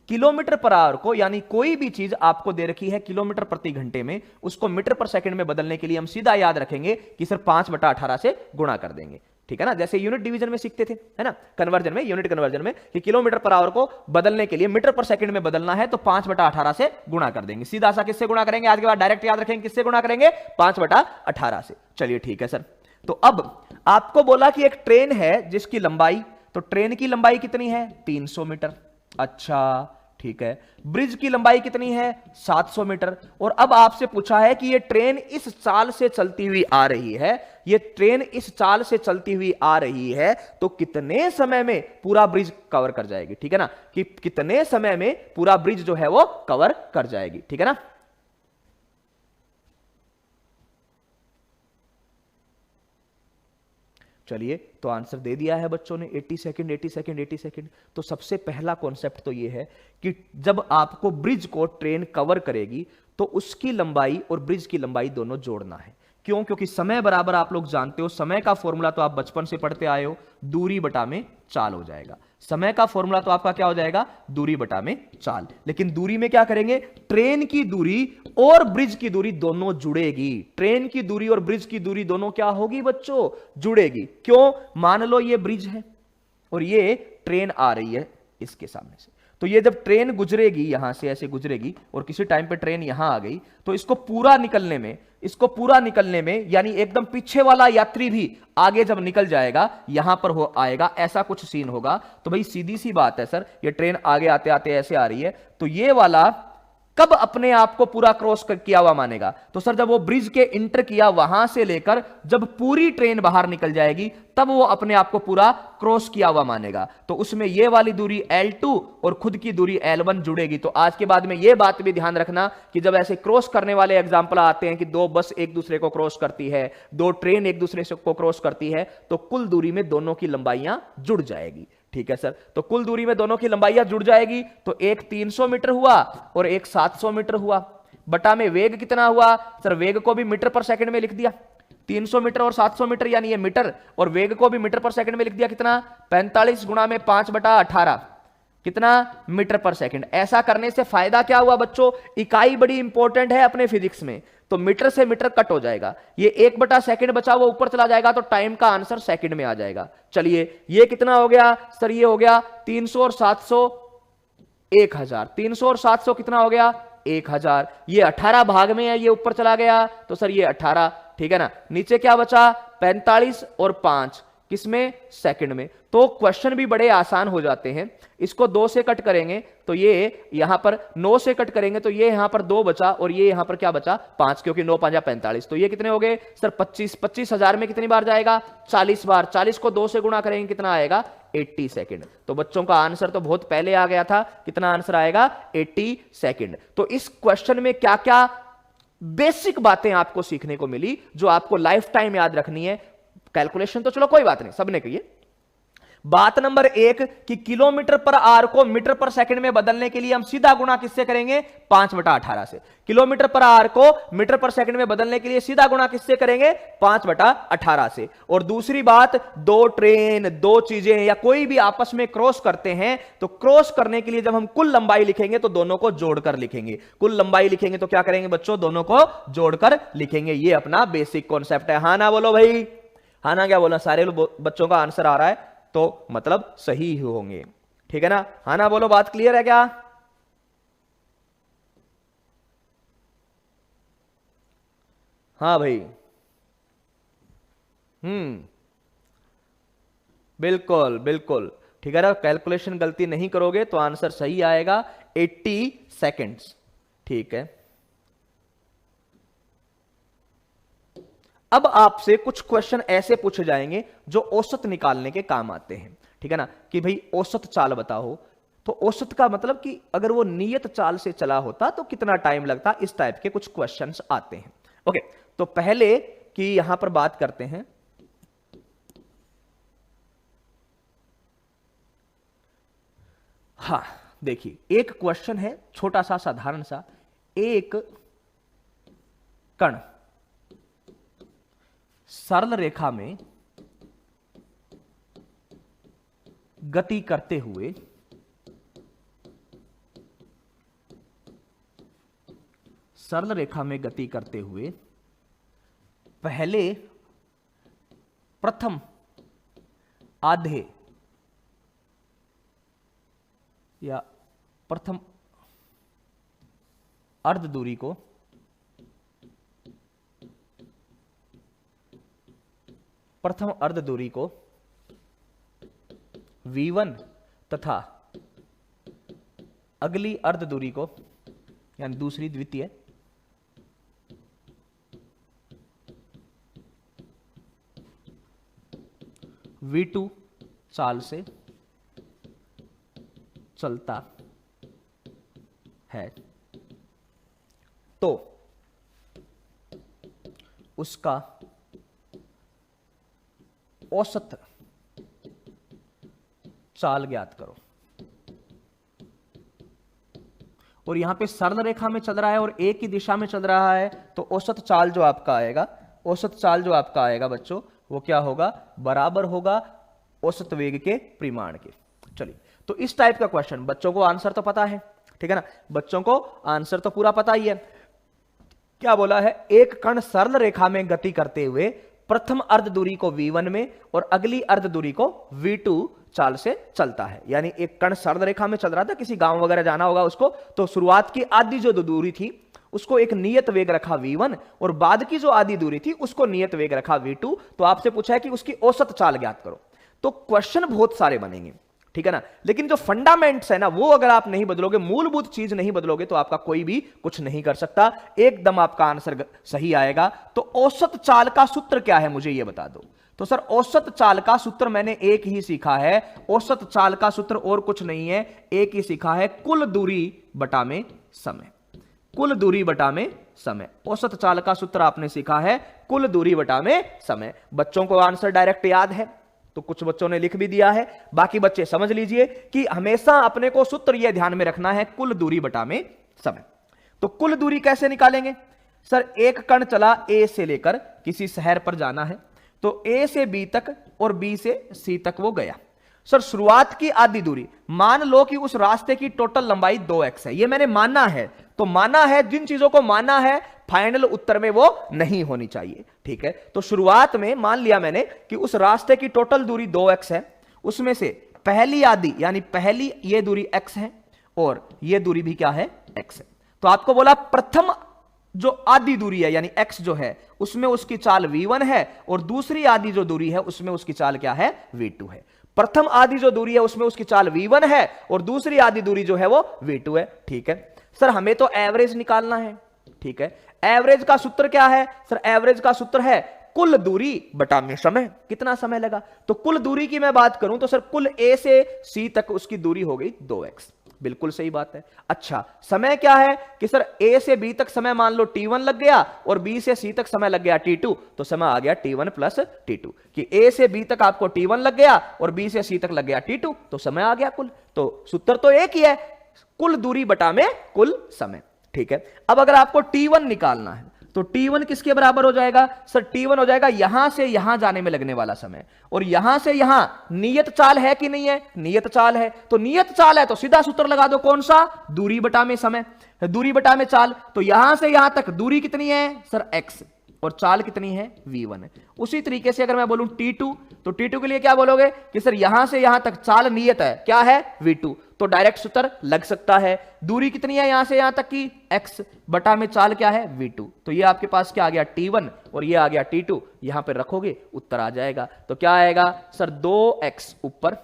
Speaker 1: किलोमीटर पर आवर को, यानी कोई भी चीज आपको दे रखी है किलोमीटर प्रति घंटे में, उसको मीटर पर सेकंड में बदलने के लिए हम सीधा याद रखेंगे कि सर 5/18 से गुणा कर देंगे, ठीक है ना। जैसे यूनिट डिवीजन में सीखते थे, है ना, कन्वर्जन में, यूनिट कन्वर्जन में, कि किलोमीटर पर आवर को बदलने के लिए मीटर पर सेकंड में बदलना है तो 5/18 से गुणा कर देंगे। सीधा सा किससे गुणा करेंगे? आज के बाद डायरेक्ट याद रखेंगे, किससे गुणा करेंगे? 5/18 से। चलिए ठीक है सर। तो अब आपको बोला कि एक ट्रेन है जिसकी लंबाई, तो ट्रेन की लंबाई कितनी है? 300 मीटर। अच्छा ठीक है। ब्रिज की लंबाई कितनी है? 700 मीटर। और अब आपसे पूछा है कि ये ट्रेन इस चाल से चलती हुई आ रही है, ये ट्रेन इस चाल से चलती हुई आ रही है, तो कितने समय में पूरा ब्रिज कवर कर जाएगी, ठीक है ना, कि कितने समय में पूरा ब्रिज जो है वो कवर कर जाएगी, ठीक है ना। चलिए, तो आंसर दे दिया है बच्चों ने, 80 सेकंड 80 सेकंड 80 सेकंड। तो सबसे पहला कॉन्सेप्ट तो ये है कि जब आपको ब्रिज को ट्रेन कवर करेगी तो उसकी लंबाई और ब्रिज की लंबाई दोनों जोड़ना है। क्यों? क्योंकि समय बराबर, आप लोग जानते हो समय का फॉर्मूला तो आप बचपन से पढ़ते आए हो, दूरी बटा में चाल हो जाएगा। समय का फॉर्मूला तो आपका क्या हो जाएगा? दूरी बटा में चाल। लेकिन दूरी में क्या करेंगे? ट्रेन की दूरी और ब्रिज की दूरी दोनों जुड़ेगी। ट्रेन की दूरी और ब्रिज की दूरी दोनों क्या होगी बच्चों? जुड़ेगी। क्यों? मान लो ये ब्रिज है और ये ट्रेन आ रही है इसके सामने से, तो ये जब ट्रेन गुजरेगी, यहां से ऐसे गुजरेगी और किसी टाइम पे ट्रेन यहां आ गई, तो इसको पूरा निकलने में यानी एकदम पीछे वाला यात्री भी आगे जब निकल जाएगा, यहां पर हो आएगा, ऐसा कुछ सीन होगा। तो भाई सीधी सी बात है सर, ये ट्रेन आगे आते आते ऐसे आ रही है, तो ये वाला कब अपने आप को पूरा क्रॉस किया हुआ मानेगा? तो सर जब वो ब्रिज के इंटर किया वहां से लेकर जब पूरी ट्रेन बाहर निकल जाएगी तब वो अपने आप को पूरा क्रॉस किया हुआ मानेगा। तो उसमें ये वाली दूरी L2 और खुद की दूरी L1 जुड़ेगी। तो आज के बाद में ये बात भी ध्यान रखना कि जब ऐसे क्रॉस करने वाले एग्जांपल आते हैं कि दो बस एक दूसरे को क्रॉस करती है, दो ट्रेन एक दूसरे को क्रॉस करती है, तो कुल दूरी में दोनों की लंबाइयां जुड़ जाएगी। ठीक है सर, तो कुल दूरी में दोनों की लंबाइयां जुड़ जाएगी। तो एक 300 मीटर हुआ और एक 700 मीटर हुआ। बटा में वेग कितना हुआ? सर वेग को भी मीटर पर सेकंड में लिख दिया, 300 मीटर और 700 मीटर यानी ये मीटर, और वेग को भी मीटर पर सेकंड में लिख दिया। कितना? 45 गुणा में 5/18, कितना? मीटर पर सेकंड। ऐसा करने से फायदा क्या हुआ बच्चों? इकाई बड़ी इंपॉर्टेंट है अपने फिजिक्स में, तो मीटर से मीटर कट हो जाएगा, ये 1/सेकंड बचा वो ऊपर चला जाएगा, तो टाइम का आंसर सेकंड में आ जाएगा। चलिए ये कितना हो गया सर? ये हो गया 300 और 700 1000। 300 और 700 कितना हो गया? 1000। ये 18 भाग में है, ये ऊपर चला गया, तो सर ये 18। ठीक है ना? नीचे क्या बचा? 45 और 5, किसमें? सेकंड में। तो क्वेश्चन भी बड़े आसान हो जाते हैं। इसको 2 से कट करेंगे तो ये यहां पर 9 से कट करेंगे तो ये यहां पर 2 बचा और ये यहां पर क्या बचा? 5, क्योंकि 9 5 45। तो ये कितने हो गए सर? 25,000 में कितनी बार जाएगा? 40 बार। 40 को 2 से गुणा करेंगे कितना आएगा? 80 सेकंड। तो बच्चों का आंसर तो बहुत पहले आ गया था, कितना आंसर आएगा? 80 सेकंड। तो इस क्वेश्चन में क्या क्या बेसिक बातें आपको सीखने को मिली जो आपको लाइफ टाइम याद रखनी है। कैलकुलेशन तो चलो कोई बात नहीं, सबने कही है। बात नंबर 1 कि किलोमीटर पर आवर को मीटर पर सेकंड में बदलने के लिए हम सीधा गुणा किससे करेंगे? 5/18 से। किलोमीटर पर आवर को मीटर पर सेकंड में बदलने के लिए सीधा गुणा किससे करेंगे? 5/18 से। और दूसरी बात, दो ट्रेन, दो चीजें या कोई भी आपस में क्रॉस करते हैं तो क्रॉस करने के लिए जब हम कुल लंबाई लिखेंगे तो दोनों को जोड़कर लिखेंगे। कुल लंबाई लिखेंगे तो क्या करेंगे बच्चों? दोनों को जोड़कर लिखेंगे। ये अपना बेसिक कॉन्सेप्ट है। हाँ ना बोलो भाई, हाँ ना क्या बोला? सारे बच्चों का आंसर आ रहा है तो मतलब सही ही होंगे। ठीक है ना? हाँ ना बोलो, बात क्लियर है क्या? हाँ भाई, बिल्कुल बिल्कुल। ठीक है ना? कैलकुलेशन गलती नहीं करोगे तो आंसर सही आएगा, 80 सेकेंड्स। ठीक है, अब आपसे कुछ क्वेश्चन ऐसे पूछे जाएंगे जो औसत निकालने के काम आते हैं। ठीक है ना? कि भाई औसत चाल बताओ, तो औसत का मतलब कि अगर वो नियत चाल से चला होता तो कितना टाइम लगता, इस टाइप के कुछ क्वेश्चंस आते हैं। ओके, तो पहले कि यहां पर बात करते हैं, हाँ देखिए एक क्वेश्चन है छोटा सा साधारण सा। एक कण सरल रेखा में गति करते हुए पहले प्रथम आधे या प्रथम अर्ध दूरी को v1 तथा अगली अर्ध दूरी को यानी दूसरी द्वितीय v2 चाल से चलता है तो उसका औसत चाल ज्ञात करो। और यहां पे सरल रेखा में चल रहा है और एक ही दिशा में चल रहा है, तो औसत चाल जो आपका आएगा बच्चों वो क्या होगा? बराबर होगा औसत वेग के परिमाण के। चलिए, तो इस टाइप का क्वेश्चन बच्चों को आंसर तो पता है। ठीक है ना? बच्चों को आंसर तो पूरा पता ही है। क्या बोला है? एक कण सरल रेखा में गति करते हुए प्रथम अर्ध दूरी को v1 में और अगली अर्ध दूरी को v2 चाल से चलता है। यानी एक कण सरल रेखा में चल रहा था, किसी गांव वगैरह जाना होगा उसको, तो शुरुआत की आधी जो दूरी थी उसको एक नियत वेग रखा v1 और बाद की जो आधी दूरी थी उसको नियत वेग रखा v2। तो आपसे पूछा है कि उसकी औसत चाल ज्ञात करो। तो क्वेश्चन बहुत सारे बनेंगे। ठीक है ना। लेकिन जो फंडामेंट्स है ना, वो अगर आप नहीं बदलोगे, मूलभूत चीज नहीं बदलोगे, तो आपका कोई भी कुछ नहीं कर सकता, एकदम आपका आंसर सही आएगा। तो औसत चाल का सूत्र क्या है, मुझे ये बता दो। तो सर औसत चाल का सूत्र मैंने एक ही सीखा है, औसत चाल का सूत्र और कुछ नहीं है, एक ही सीखा है, कुल दूरी बटा में समय। कुल दूरी बटा में समय, औसत चाल का सूत्र आपने सीखा है, कुल दूरी बटा में समय। बच्चों को आंसर डायरेक्ट याद है, तो कुछ बच्चों ने लिख भी दिया है, बाकी बच्चे समझ लीजिए कि हमेशा अपने को सूत्र यह ध्यान में रखना है, कुल दूरी बटा में समय। तो कुल दूरी कैसे निकालेंगे सर, एक कण चला ए से लेकर किसी शहर पर जाना है, तो ए से बी तक और बी से सी तक वो गया। सर शुरुआत की आधी दूरी, मान लो कि उस रास्ते की टोटल लंबाई 2x है, ये मैंने माना है, तो माना है, जिन चीजों को माना है फाइनल उत्तर में वो नहीं होनी चाहिए, ठीक है। तो शुरुआत में मान लिया मैंने कि उस रास्ते की टोटल दूरी 2x है, उसमें से पहली आधी यानी पहली ये दूरी x है और ये दूरी भी क्या है, x है। तो आपको बोला प्रथम जो आधी दूरी है यानी x जो है उसमें उसकी चाल v1 है और दूसरी आधी जो दूरी है उसमें उसकी चाल क्या है, v2 है। प्रथम आधी जो दूरी है उसमें उसकी चाल v1 है और दूसरी आधी दूरी जो है वो v2 है, ठीक है। सर हमें तो एवरेज निकालना है, ठीक है। एवरेज का सूत्र क्या है सर, एवरेज का सूत्र है कुल दूरी बटा में समय। कितना समय लगा, तो कुल दूरी की मैं बात करूं तो सर कुल ए से सी तक उसकी दूरी हो गई 2x, बिल्कुल सही बात है। अच्छा समय क्या है कि सर ए से बी तक समय मान लो t1 लग गया और बी से सी तक समय लग गया t2, तो समय आ गया t1 प्लस t2, कि ए से बी तक आपको t1 लग गया और बी से सी तक लग गया t2, तो समय आ गया कुल। तो सूत्र तो एक ही है, कुल दूरी बटा में कुल समय, ठीक है। अब अगर आपको t1 निकालना है तो t1 किसके बराबर हो जाएगा सर, t1 हो जाएगा यहां से यहां जाने में लगने वाला समय, और यहां से यहां नियत चाल है कि नहीं है, नियत चाल है, तो नियत चाल है तो सीधा सूत्र लगा दो, कौन सा, दूरी बटा में समय, दूरी बटा में चाल। तो यहां से यहां तक दूरी कितनी है सर x, और चाल कितनी है v1 है। उसी तरीके से अगर मैं बोलूं t2, तो t2 के लिए क्या बोलोगे कि सर यहां से यहां तक चाल नियत है, क्या है v2, तो डायरेक्ट सूत्र लग सकता है। दूरी कितनी है यहां से यहां तक की x बटा में चाल क्या है v2, तो ये आपके पास क्या आ गया t1 और ये आ गया t2, यहां पे रखोगे उत्तर आ जाएगा। तो क्या आएगा सर 2x ऊपर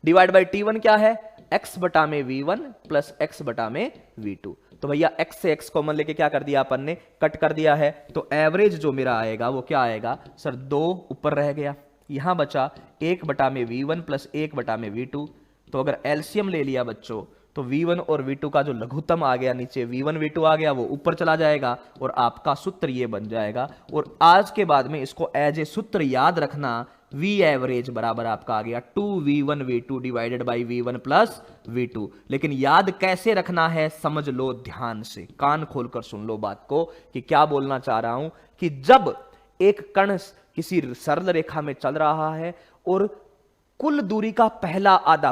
Speaker 1: डिवाइड बाई t1 क्या है, x बटा में v1 प्लस x बटा में v2। तो भैया x से x कॉमन लेके क्या कर दिया अपन ने, कट कर दिया है। तो एवरेज जो मेरा आएगा वो क्या आएगा सर, 2 ऊपर रह गया, यहां बचा 1 बटा में v1 प्लस 1 बटा में v2। तो अगर एलसीएम ले लिया बच्चों तो v1 और v2 का जो लघुत्तम आ गया नीचे, v1 v2 आ गया, वो ऊपर चला जाएगा और आपका सूत्र ये बन जाएगा। और आज के बाद में इसको एज ए सूत्र याद रखना, v एवरेज बराबर आपका आ गया 2v1 v2 divided by v1 plus v2। लेकिन याद कैसे रखना है समझ लो, ध्यान से कान खोलकर सुन लो बात को कि क्या बोलना चाह रहा हूं, कि जब एक कण किसी सरल रेखा में चल रहा है और कुल दूरी का पहला आधा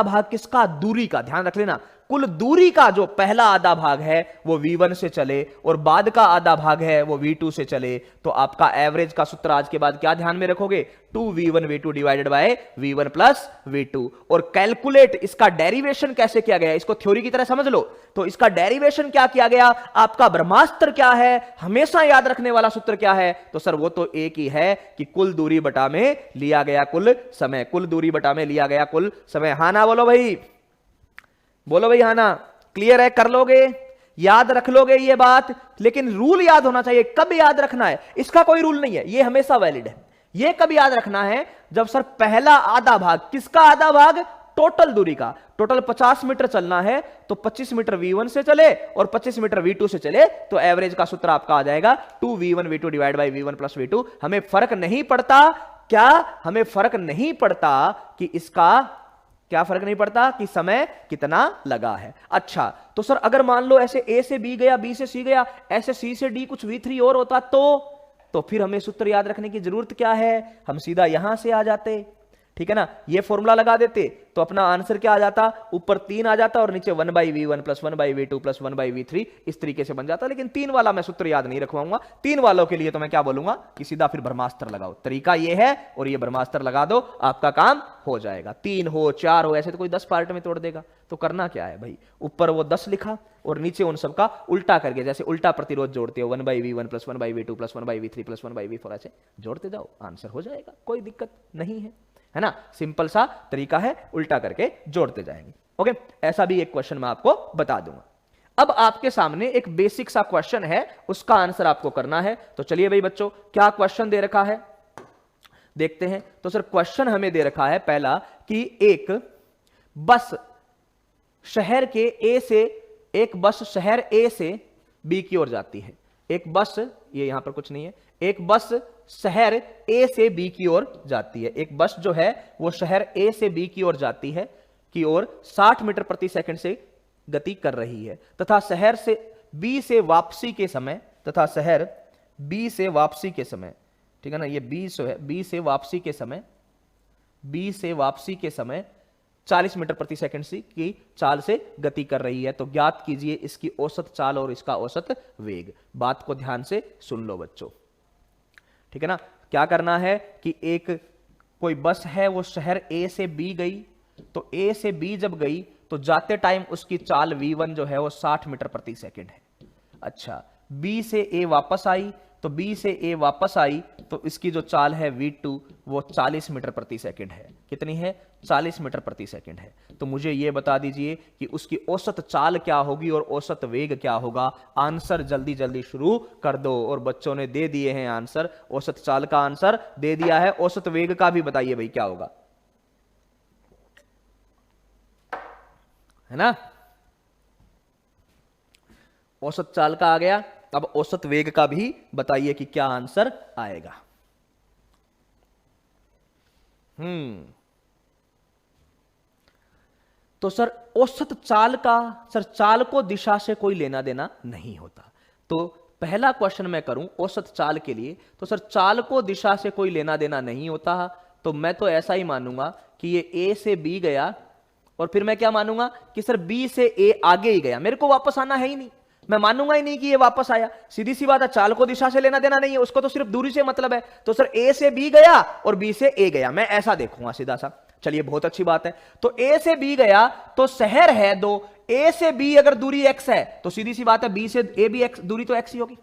Speaker 1: भाग किसका, दूरी का, ध्यान रख लेना, कुल दूरी का जो पहला आधा भाग है वो v1 से चले और बाद का आधा भाग है वो v2 से चले, तो आपका एवरेज का सूत्र आज के बाद क्या ध्यान में रखोगे, 2v1 v2 divided by v1 plus v2। और कैलकुलेट, इसका डेरिवेशन कैसे किया गया, इसको थ्योरी की तरह समझ लो। तो इसका डेरिवेशन क्या किया गया, आपका ब्रह्मास्त्र क्या है, हमेशा याद रखने वाला सूत्र क्या है, तो सर वो तो एक ही है कि कुल दूरी बटा में लिया गया कुल समय, कुल दूरी बटा में लिया गया कुल समय। हाँ ना बोलो भाई, बोलो भाई हाँ ना, क्लियर है, कर लोगे, याद रख लोगे ये बात। लेकिन रूल याद होना चाहिए, कब याद रखना है इसका कोई रूल नहीं है, ये हमेशा वैलिड है। ये कब याद रखना है, जब सर पहला आधा भाग, किसका आधा भाग, टोटल दूरी का, टोटल 50 मीटर चलना है तो 25 मीटर v1 से चले और 25 मीटर v2 से चले, तो एवरेज का सूत्र आपका आ जाएगा 2v1 v2 divide by v1 plus v2। हमें फर्क नहीं पड़ता, क्या हमें फर्क नहीं पड़ता कि इसका, क्या फर्क नहीं पड़ता कि समय कितना लगा है। अच्छा तो सर अगर मान लो ऐसे a से b गया, b से c गया, ऐसे c से d कुछ v3 और होता तो फिर हमें सूत्र याद रखने की जरूरत क्या है, हम सीधा यहां से आ जाते, ठीक है ना, ये फॉर्मूला लगा देते तो अपना आंसर क्या आ जाता, ऊपर 3 आ जाता और नीचे 1/v1 plus 1/v2 plus 1/v3, इस तरीके से बन जाता। लेकिन 3 वाला मैं सूत्र याद नहीं रखवाऊंगा, 3 वालों के लिए तो मैं क्या बोलूंगा कि सीधा फिर ब्रह्मास्त्र लगाओ, तरीका ये है और ये ब्रह्मास्त्र लगा दो, आपका काम हो जाएगा। 3 हो 4 हो, ऐसे तो कोई 10 पार्ट में तोड़ देगा। तो करना क्या है भाई, ऊपर वो 10 लिखा और नीचे उन सबका उल्टा करके, जैसे उल्टा प्रतिरोध जोड़ते हो, 1/v1 plus 1/v2 plus 1/v3 plus 1/v4, ऐसे जोड़ते जाओ, आंसर हो जाएगा, कोई दिक्कत नहीं है। है ना, सिंपल सा तरीका है, उल्टा करके जोड़ते जाएंगे। ओके, ऐसा भी एक क्वेश्चन मैं आपको बता दूंगा। अब आपके सामने एक बेसिक सा क्वेश्चन है, उसका आंसर आपको करना है। तो चलिए भाई बच्चों, क्या क्वेश्चन दे रखा है देखते हैं। तो सर क्वेश्चन हमें दे रखा है पहला कि एक बस शहर ए से बी की ओर जाती है। एक बस, ये यहां पर कुछ नहीं है, एक बस शहर ए से बी की ओर जाती है। एक बस जो है वो शहर ए से बी की ओर जाती है, की ओर 60 मीटर प्रति सेकंड से गति कर रही है तथा शहर से बी से वापसी के समय ठीक है ना, ये बी है, बी से वापसी के समय 40 मीटर प्रति सेकंड की चाल से गति कर रही है। तो ज्ञात कीजिए इसकी औसत चाल और इसका औसत वेग। बात को ध्यान से सुन लो बच्चों, ठीक है ना। क्या करना है कि एक कोई बस है वो शहर ए से बी गई, तो ए से बी जब गई तो जाते टाइम उसकी चाल v1 जो है वो 60 मीटर प्रति सेकंड है। अच्छा, बी से ए वापस आई, तो बी से ए वापस आई तो इसकी जो चाल है v2 वो 40 मीटर प्रति सेकंड है। कितनी है? 40 मीटर प्रति सेकंड है। तो मुझे ये बता दीजिए कि उसकी औसत चाल क्या होगी और औसत वेग क्या होगा। आंसर जल्दी जल्दी शुरू कर दो। और बच्चों ने दे दिए हैं आंसर, औसत चाल का आंसर दे दिया है, औसत वेग का भी बताइए भाई क्या होगा, है ना। औसत चाल का आ गया, अब औसत वेग का भी बताइए कि क्या आंसर आएगा। तो सर औसत चाल का, सर चाल को दिशा से कोई लेना देना नहीं होता। तो पहला क्वेश्चन मैं करूं औसत चाल के लिए, तो सर चाल को दिशा से कोई लेना देना नहीं होता। तो मैं तो ऐसा ही मानूंगा कि ये ए से बी गया और फिर मैं क्या मानूंगा कि सर बी से ए आगे ही गया, मेरे को वापस आना है ही नहीं, मैं मानूंगा ही नहीं कि ये वापस आया। सीधी सी बात है, चाल को दिशा से लेना देना नहीं है, उसको तो सिर्फ दूरी से मतलब है। तो सर ए से बी गया और बी से ए गया, मैं ऐसा देखूंगा सीधा सा। चलिए बहुत अच्छी बात है। तो ए से बी गया तो शहर है दो, ए से बी अगर दूरी x है तो सीधी सी बात है बी से ए भी x दूरी तो x ही होगी।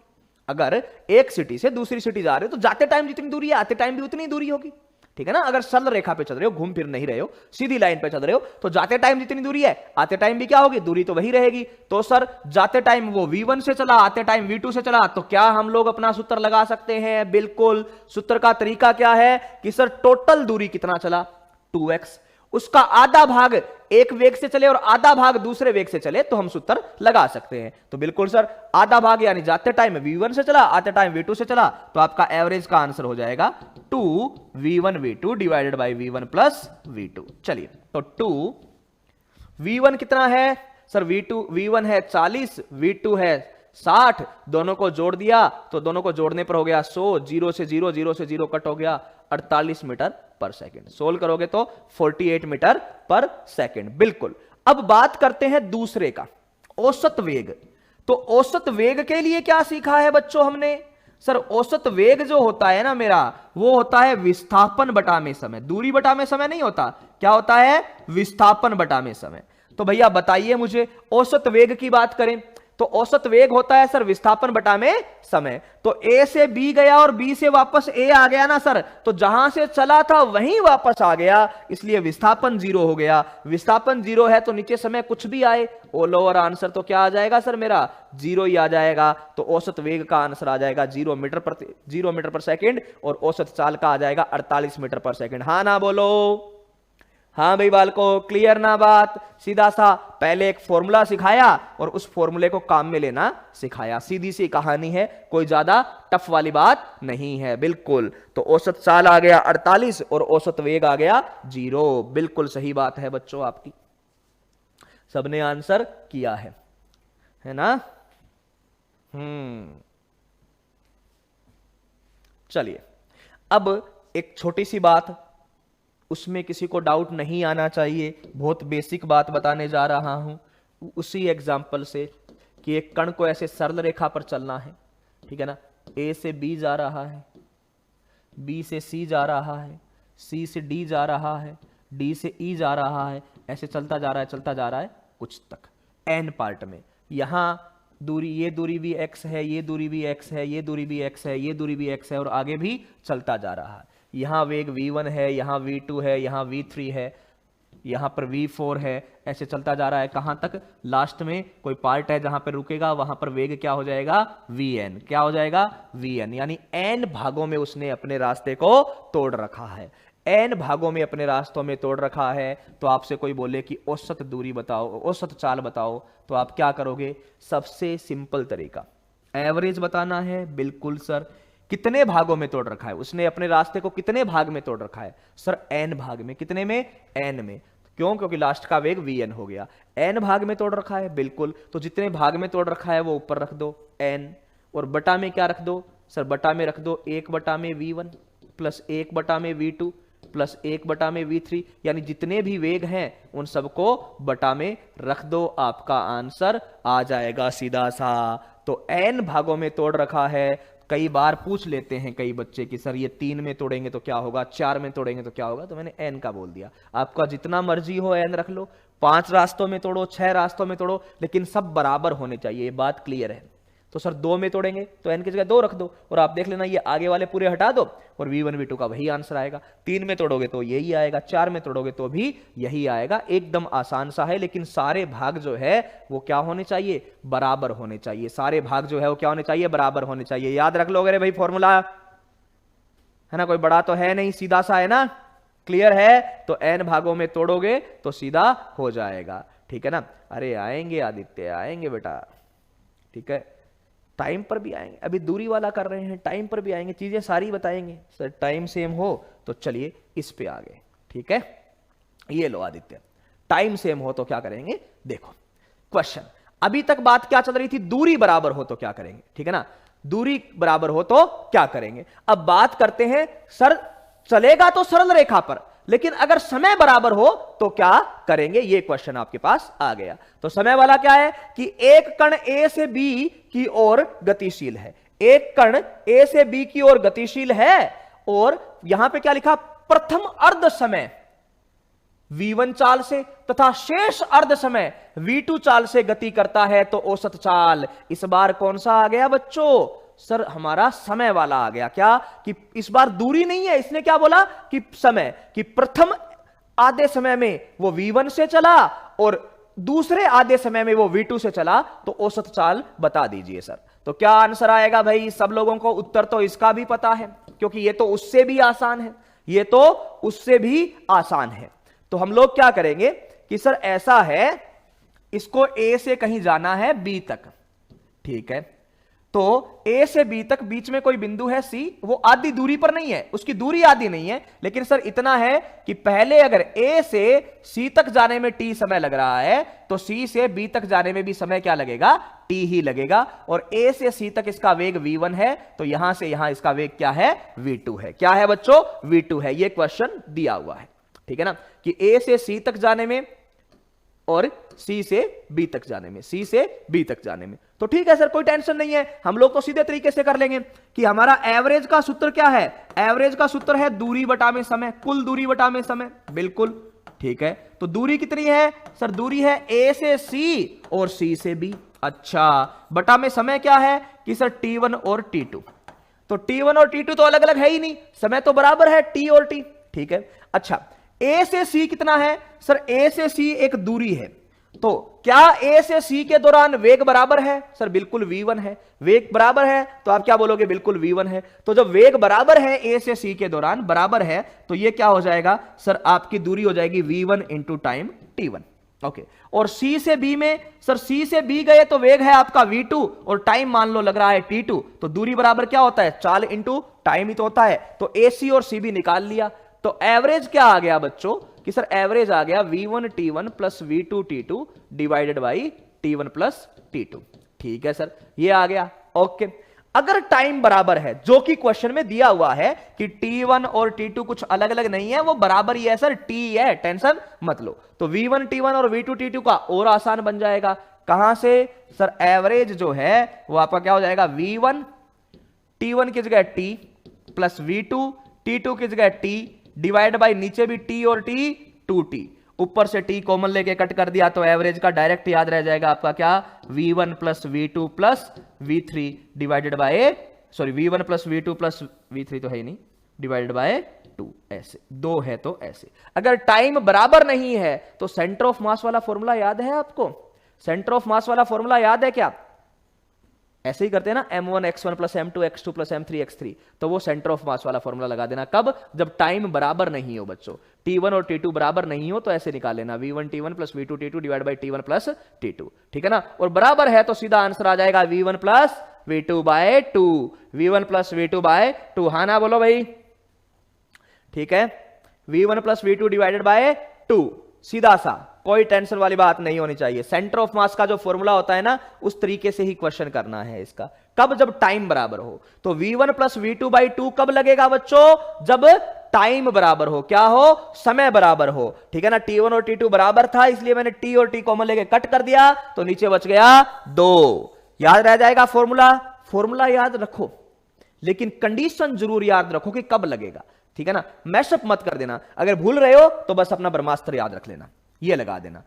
Speaker 1: अगर एक सिटी से दूसरी सिटी जा रहे हो तो जाते टाइम जितनी दूरी है आते टाइम भी उतनी दूरी होगी, ठीक है ना। अगर सरल रेखा पे चल रहे हो, घूम फिर नहीं रहे हो, सीधी लाइन पे चल रहे हो, तो जाते टाइम जितनी दूरी है आते टाइम भी क्या होगी, दूरी तो वही रहेगी। तो सर जाते टाइम वो v1 से चला, आते टाइम v2 से चला, तो क्या हम लोग अपना सूत्र लगा सकते हैं? बिल्कुल। सूत्र का तरीका क्या है कि सर टोटल दूरी कितना चला, 2x, उसका आधा भाग एक वेग से चले और आधा भाग दूसरे वेग से चले तो हम सूत्र लगा सकते हैं। तो बिल्कुल सर आधा भाग यानी जाते टाइम v1 से चला, आते टाइम v2 से चला, तो आपका एवरेज का आंसर हो जाएगा 2v1 v2 divided by v1 plus v2। चलिए, तो 2v1 कितना है सर? v1 है 40, v2 है 60, दोनों को जोड़ दिया तो दोनों को जोड़ने पर हो गया 100, 0 से 0, 0 से 0 कट हो गया 48 मीटर पर सेकंड। सोल्व करोगे तो 48 मीटर पर सेकंड। बिल्कुल। अब बात करते हैं दूसरे का, औसत वेग। तो औसत वेग के लिए क्या सीखा है बच्चों हमने? सर औसत वेग जो होता है ना मेरा, वो होता है विस्थापन बटा में समय, दूरी बटा में समय नहीं होता। क्या होता है? विस्थापन बटा में समय। तो भैया बताइए मुझे, औसत वेग की बात करें तो औसत वेग होता है सर विस्थापन बटा में समय। तो ए से बी गया और बी से वापस ए आ गया ना सर, तो जहां से चला था वहीं वापस आ गया, इसलिए विस्थापन 0 हो गया। विस्थापन 0 है तो नीचे समय कुछ भी आए, ऑल ओवर आंसर तो क्या आ जाएगा सर मेरा? 0 ही आ जाएगा। तो औसत वेग का आंसर आ जाएगा 0 मीटर पर सेकंड और औसत चाल का आ जाएगा 48 मीटर पर सेकंड। हाँ ना बोलो? हाँ भाई बालको, क्लियर ना बात? सीधा सा पहले एक फॉर्मूला सिखाया और उस फॉर्मूले को काम में लेना सिखाया। सीधी सी कहानी है, कोई ज्यादा टफ वाली बात नहीं है। बिल्कुल। तो औसत चाल आ गया 48 और औसत वेग आ गया 0। बिल्कुल सही बात है बच्चों आपकी, सबने आंसर किया है ना। चलिए, अब एक छोटी सी बात, उसमें किसी को डाउट नहीं आना चाहिए, बहुत बेसिक बात बताने जा रहा हूं उसी एग्जाम्पल से, कि एक कण को ऐसे सरल रेखा पर चलना है, ठीक है ना। ए से बी जा रहा है, बी से सी जा रहा है, सी से डी जा रहा है, डी से ई जा रहा है, ऐसे चलता जा रहा है कुछ तक एन पार्ट में। यहां दूरी, ये दूरी भी x है, ये दूरी भी x है, ये दूरी भी x है, ये दूरी भी x है और आगे भी चलता जा रहा है। यहां वेग v1 है, यहां v2 है, यहां v3 है, यहां पर v4 है, ऐसे चलता जा रहा है कहां तक, लास्ट में कोई पार्ट है जहां पर रुकेगा, वहां पर वेग क्या हो जाएगा, vn, क्या हो जाएगा, vn, यानी n भागों में उसने अपने रास्ते को तोड़ रखा है, n भागों में अपने रास्तों में तोड़ रखा है। तो आपसे कोई बोले कि औसत दूरी बताओ, औसत चाल बताओ, तो आप क्या करोगे, सबसे सिंपल तरीका एवरेज बताना है। बिल्कुल सर, कितने भागों में तोड़ रखा है उसने, अपने रास्ते को कितने भाग में तोड़ रखा है, सर n भाग में, कितने में, n में, क्यों, क्योंकि लास्ट का वेग vn हो गया, n भाग में तोड़ रखा है, बिल्कुल, तो जितने भाग में तोड़ रखा है वो ऊपर रख दो n, और बटा में क्या रख दो, सर बटा में रख दो 1 में v1 प्लस 1 में v2 प्लस 1 में v3, यानी जितने भी वेग हैं उन सबको बटा में रख दो, आपका आंसर आ जाएगा सीधा सा। तो n भागों में तोड़ रखा है। कई बार पूछ लेते हैं कई बच्चे कि सर ये 3 में तोड़ेंगे तो क्या होगा, 4 में तोड़ेंगे तो क्या होगा, तो मैंने n का बोल दिया। आपका जितना मर्जी हो n रख लो, 5 रास्तों में तोड़ो, 6 रास्तों में तोड़ो, लेकिन सब बराबर होने चाहिए, ये बात क्लियर है। तो सर 2 में तोड़ेंगे तो n की जगह 2 रख दो, और आप देख लेना ये आगे वाले पूरे हटा दो और v1 v2 का वही आंसर आएगा। 3 में तोड़ोगे तो यही आएगा, 4 में तोड़ोगे तो भी यही आएगा। एकदम आसान सा है, लेकिन सारे भाग जो है वो क्या होने चाहिए, बराबर होने चाहिए। सारे भाग जो है वो क्या होने चाहिए, बराबर होने चाहिए। याद रख लोगे भाई फॉर्मूला, है ना, कोई बड़ा तो है नहीं, सीधा सा है ना, क्लियर है। तो n भागों में तोड़ोगे तो सीधा हो जाएगा, ठीक है ना। अरे आएंगे आदित्य, आएंगे बेटा, ठीक है, टाइम पर भी आएंगे, अभी दूरी वाला कर रहे हैं, टाइम पर भी आएंगे, चीजें सारी बताएंगे। सर टाइम सेम हो तो चलिए इस पे आ गए, ठीक है। ये लो आदित्य, टाइम सेम हो तो क्या करेंगे, देखो क्वेश्चन, अभी तक बात क्या चल रही थी, दूरी बराबर हो तो क्या करेंगे, ठीक है ना, दूरी बराबर हो तो क्या करेंगे। अब बात करते हैं, सर चलेगा तो सरल रेखा पर, लेकिन अगर समय बराबर हो तो क्या करेंगे, ये क्वेश्चन आपके पास आ गया। तो समय वाला क्या है कि एक कण A से B की ओर गतिशील है, एक कण A से B की ओर गतिशील है, और यहां पे क्या लिखा, प्रथम अर्ध समय v1 चाल से तथा शेष अर्ध समय v2 चाल से गति करता है, तो औसत चाल इस बार कौन सा आ गया बच्चों, सर हमारा समय वाला आ गया। क्या कि इस बार दूरी नहीं है, इसने क्या बोला कि समय, कि प्रथम आधे समय में वो v1 से चला और दूसरे आधे समय में वो v2 से चला, तो औसत चाल बता दीजिए सर। तो क्या आंसर आएगा भाई, सब लोगों को उत्तर तो इसका भी पता है, क्योंकि ये तो उससे भी आसान है, ये तो उससे भी आसान है। तो हम लोग क्या करेंगे कि सर ऐसा है, इसको A से कहीं जाना है B तक, ठीक है, तो A से B तक बीच में कोई बिंदु है C, वो आधी दूरी पर नहीं है, उसकी दूरी आधी नहीं है, लेकिन सर इतना है कि पहले अगर A से C तक जाने में t समय लग रहा है, तो C से B तक जाने में भी समय क्या लगेगा, t ही लगेगा। और A से C तक इसका वेग v1 है, तो यहां से यहां इसका वेग क्या है, v2 है। क्या है बच्चों, v2 है। ये क्वेश्चन दिया हुआ है, ठीक है ना, कि A से C तक जाने में और C से B तक जाने में, C से B तक जाने में। तो ठीक है सर, कोई टेंशन नहीं है, हम लोग तो सीधे तरीके से कर लेंगे कि हमारा एवरेज का सूत्र क्या है, एवरेज का सूत्र है दूरी बटा में समय, कुल दूरी बटा में समय, बिल्कुल ठीक है। तो दूरी कितनी है सर, दूरी है A से C और C से B, अच्छा, बटा में समय क्या है कि सर T1 और T2, तो T1 और T2 तो अलग अलग है ही नहीं, समय तो बराबर है T और T, ठीक है। अच्छा, A से C कितना है सर, A से C एक दूरी है, तो क्या A से C के दौरान वेग बराबर है, सर बिल्कुल v1 है, वेग बराबर है, तो आप क्या बोलोगे, बिल्कुल v1 है। तो जब वेग बराबर है A से C के दौरान बराबर है, तो ये क्या हो जाएगा सर, आपकी दूरी हो जाएगी v1 into time t1, okay. और C से B में, सर C से B गए तो वेग है आपका v2 और टाइम मान लो लग रहा है t2, तो दूरी बराबर क्या होता है, चाल इंटू टाइम ही तो होता है। तो AC और CB निकाल लिया, तो एवरेज क्या आ गया बच्चों कि सर एवरेज आ गया v1 t1 plus v2 t2 divided by t1 plus t2, ठीक है सर, ये आ गया, ओके। अगर टाइम बराबर है, जो कि क्वेश्चन में दिया हुआ है कि t1 और t2 कुछ अलग अलग नहीं है, वो बराबर ही है सर, t है, टेंशन मत लो। तो v1 t1 और v2 t2 का और आसान बन जाएगा, कहां से सर, एवरेज जो है वो आपका क्या हो जाएगा, v1 t1 की जगह t प्लस v2 t2 की जगह t डिवाइड बाई नीचे भी t और t 2t, ऊपर से t कॉमन लेके कट कर दिया, तो एवरेज का डायरेक्ट याद रह जाएगा आपका क्या, v1 plus v2 plus v3 divided by, sorry v1 plus v2 plus v3 तो है ही नहीं, डिवाइडेड बाय 2 ऐसे, 2 है तो ऐसे। अगर टाइम बराबर नहीं है तो सेंटर ऑफ मास वाला फॉर्मूला याद है आपको? सेंटर ऑफ मास वाला फॉर्मूला याद है क्या? ऐसे ही करते हैं ना, m1 x1 plus m2 x2 plus m3 x3, तो वो सेंटर ऑफ मास वाला फॉर्मूला लगा देना। कब? जब टाइम बराबर नहीं हो बच्चों, t1 और t2 बराबर नहीं हो तो ऐसे निकाल लेना, v1 t1 plus v2 t2 divide by t1 plus t2, ठीक है ना। और बराबर है तो सीधा आंसर आ जाएगा v1 plus v2 bye 2, v1 plus v2 bye 2, हाँ ना बोलो भाई, ठीक है। v1 plus v2 divided by 2, सीधा सा, कोई टेंशन वाली बात नहीं होनी चाहिए। सेंटर ऑफ मास का जो फॉर्मूला होता है ना, उस तरीके से ही क्वेश्चन करना है इसका। कब? जब टाइम बराबर हो। तो v1 प्लस v2 बाई 2 कब लगेगा बच्चों? जब टाइम बराबर हो। क्या हो? समय बराबर हो, ठीक है ना। t1 और t2 बराबर था, इसलिए मैंने t और t कॉमन लेके कट कर दिया, तो नीचे बच गया 2। याद रह जाएगा फॉर्मूला? फॉर्मूला याद रखो, लेकिन कंडीशन जरूर याद रखो कि कब लगेगा, ठीक है ना। मैशअप मत कर देना। अगर भूल रहे हो तो बस अपना ब्रह्मास्त्र याद रख लेना, ये लगा देना।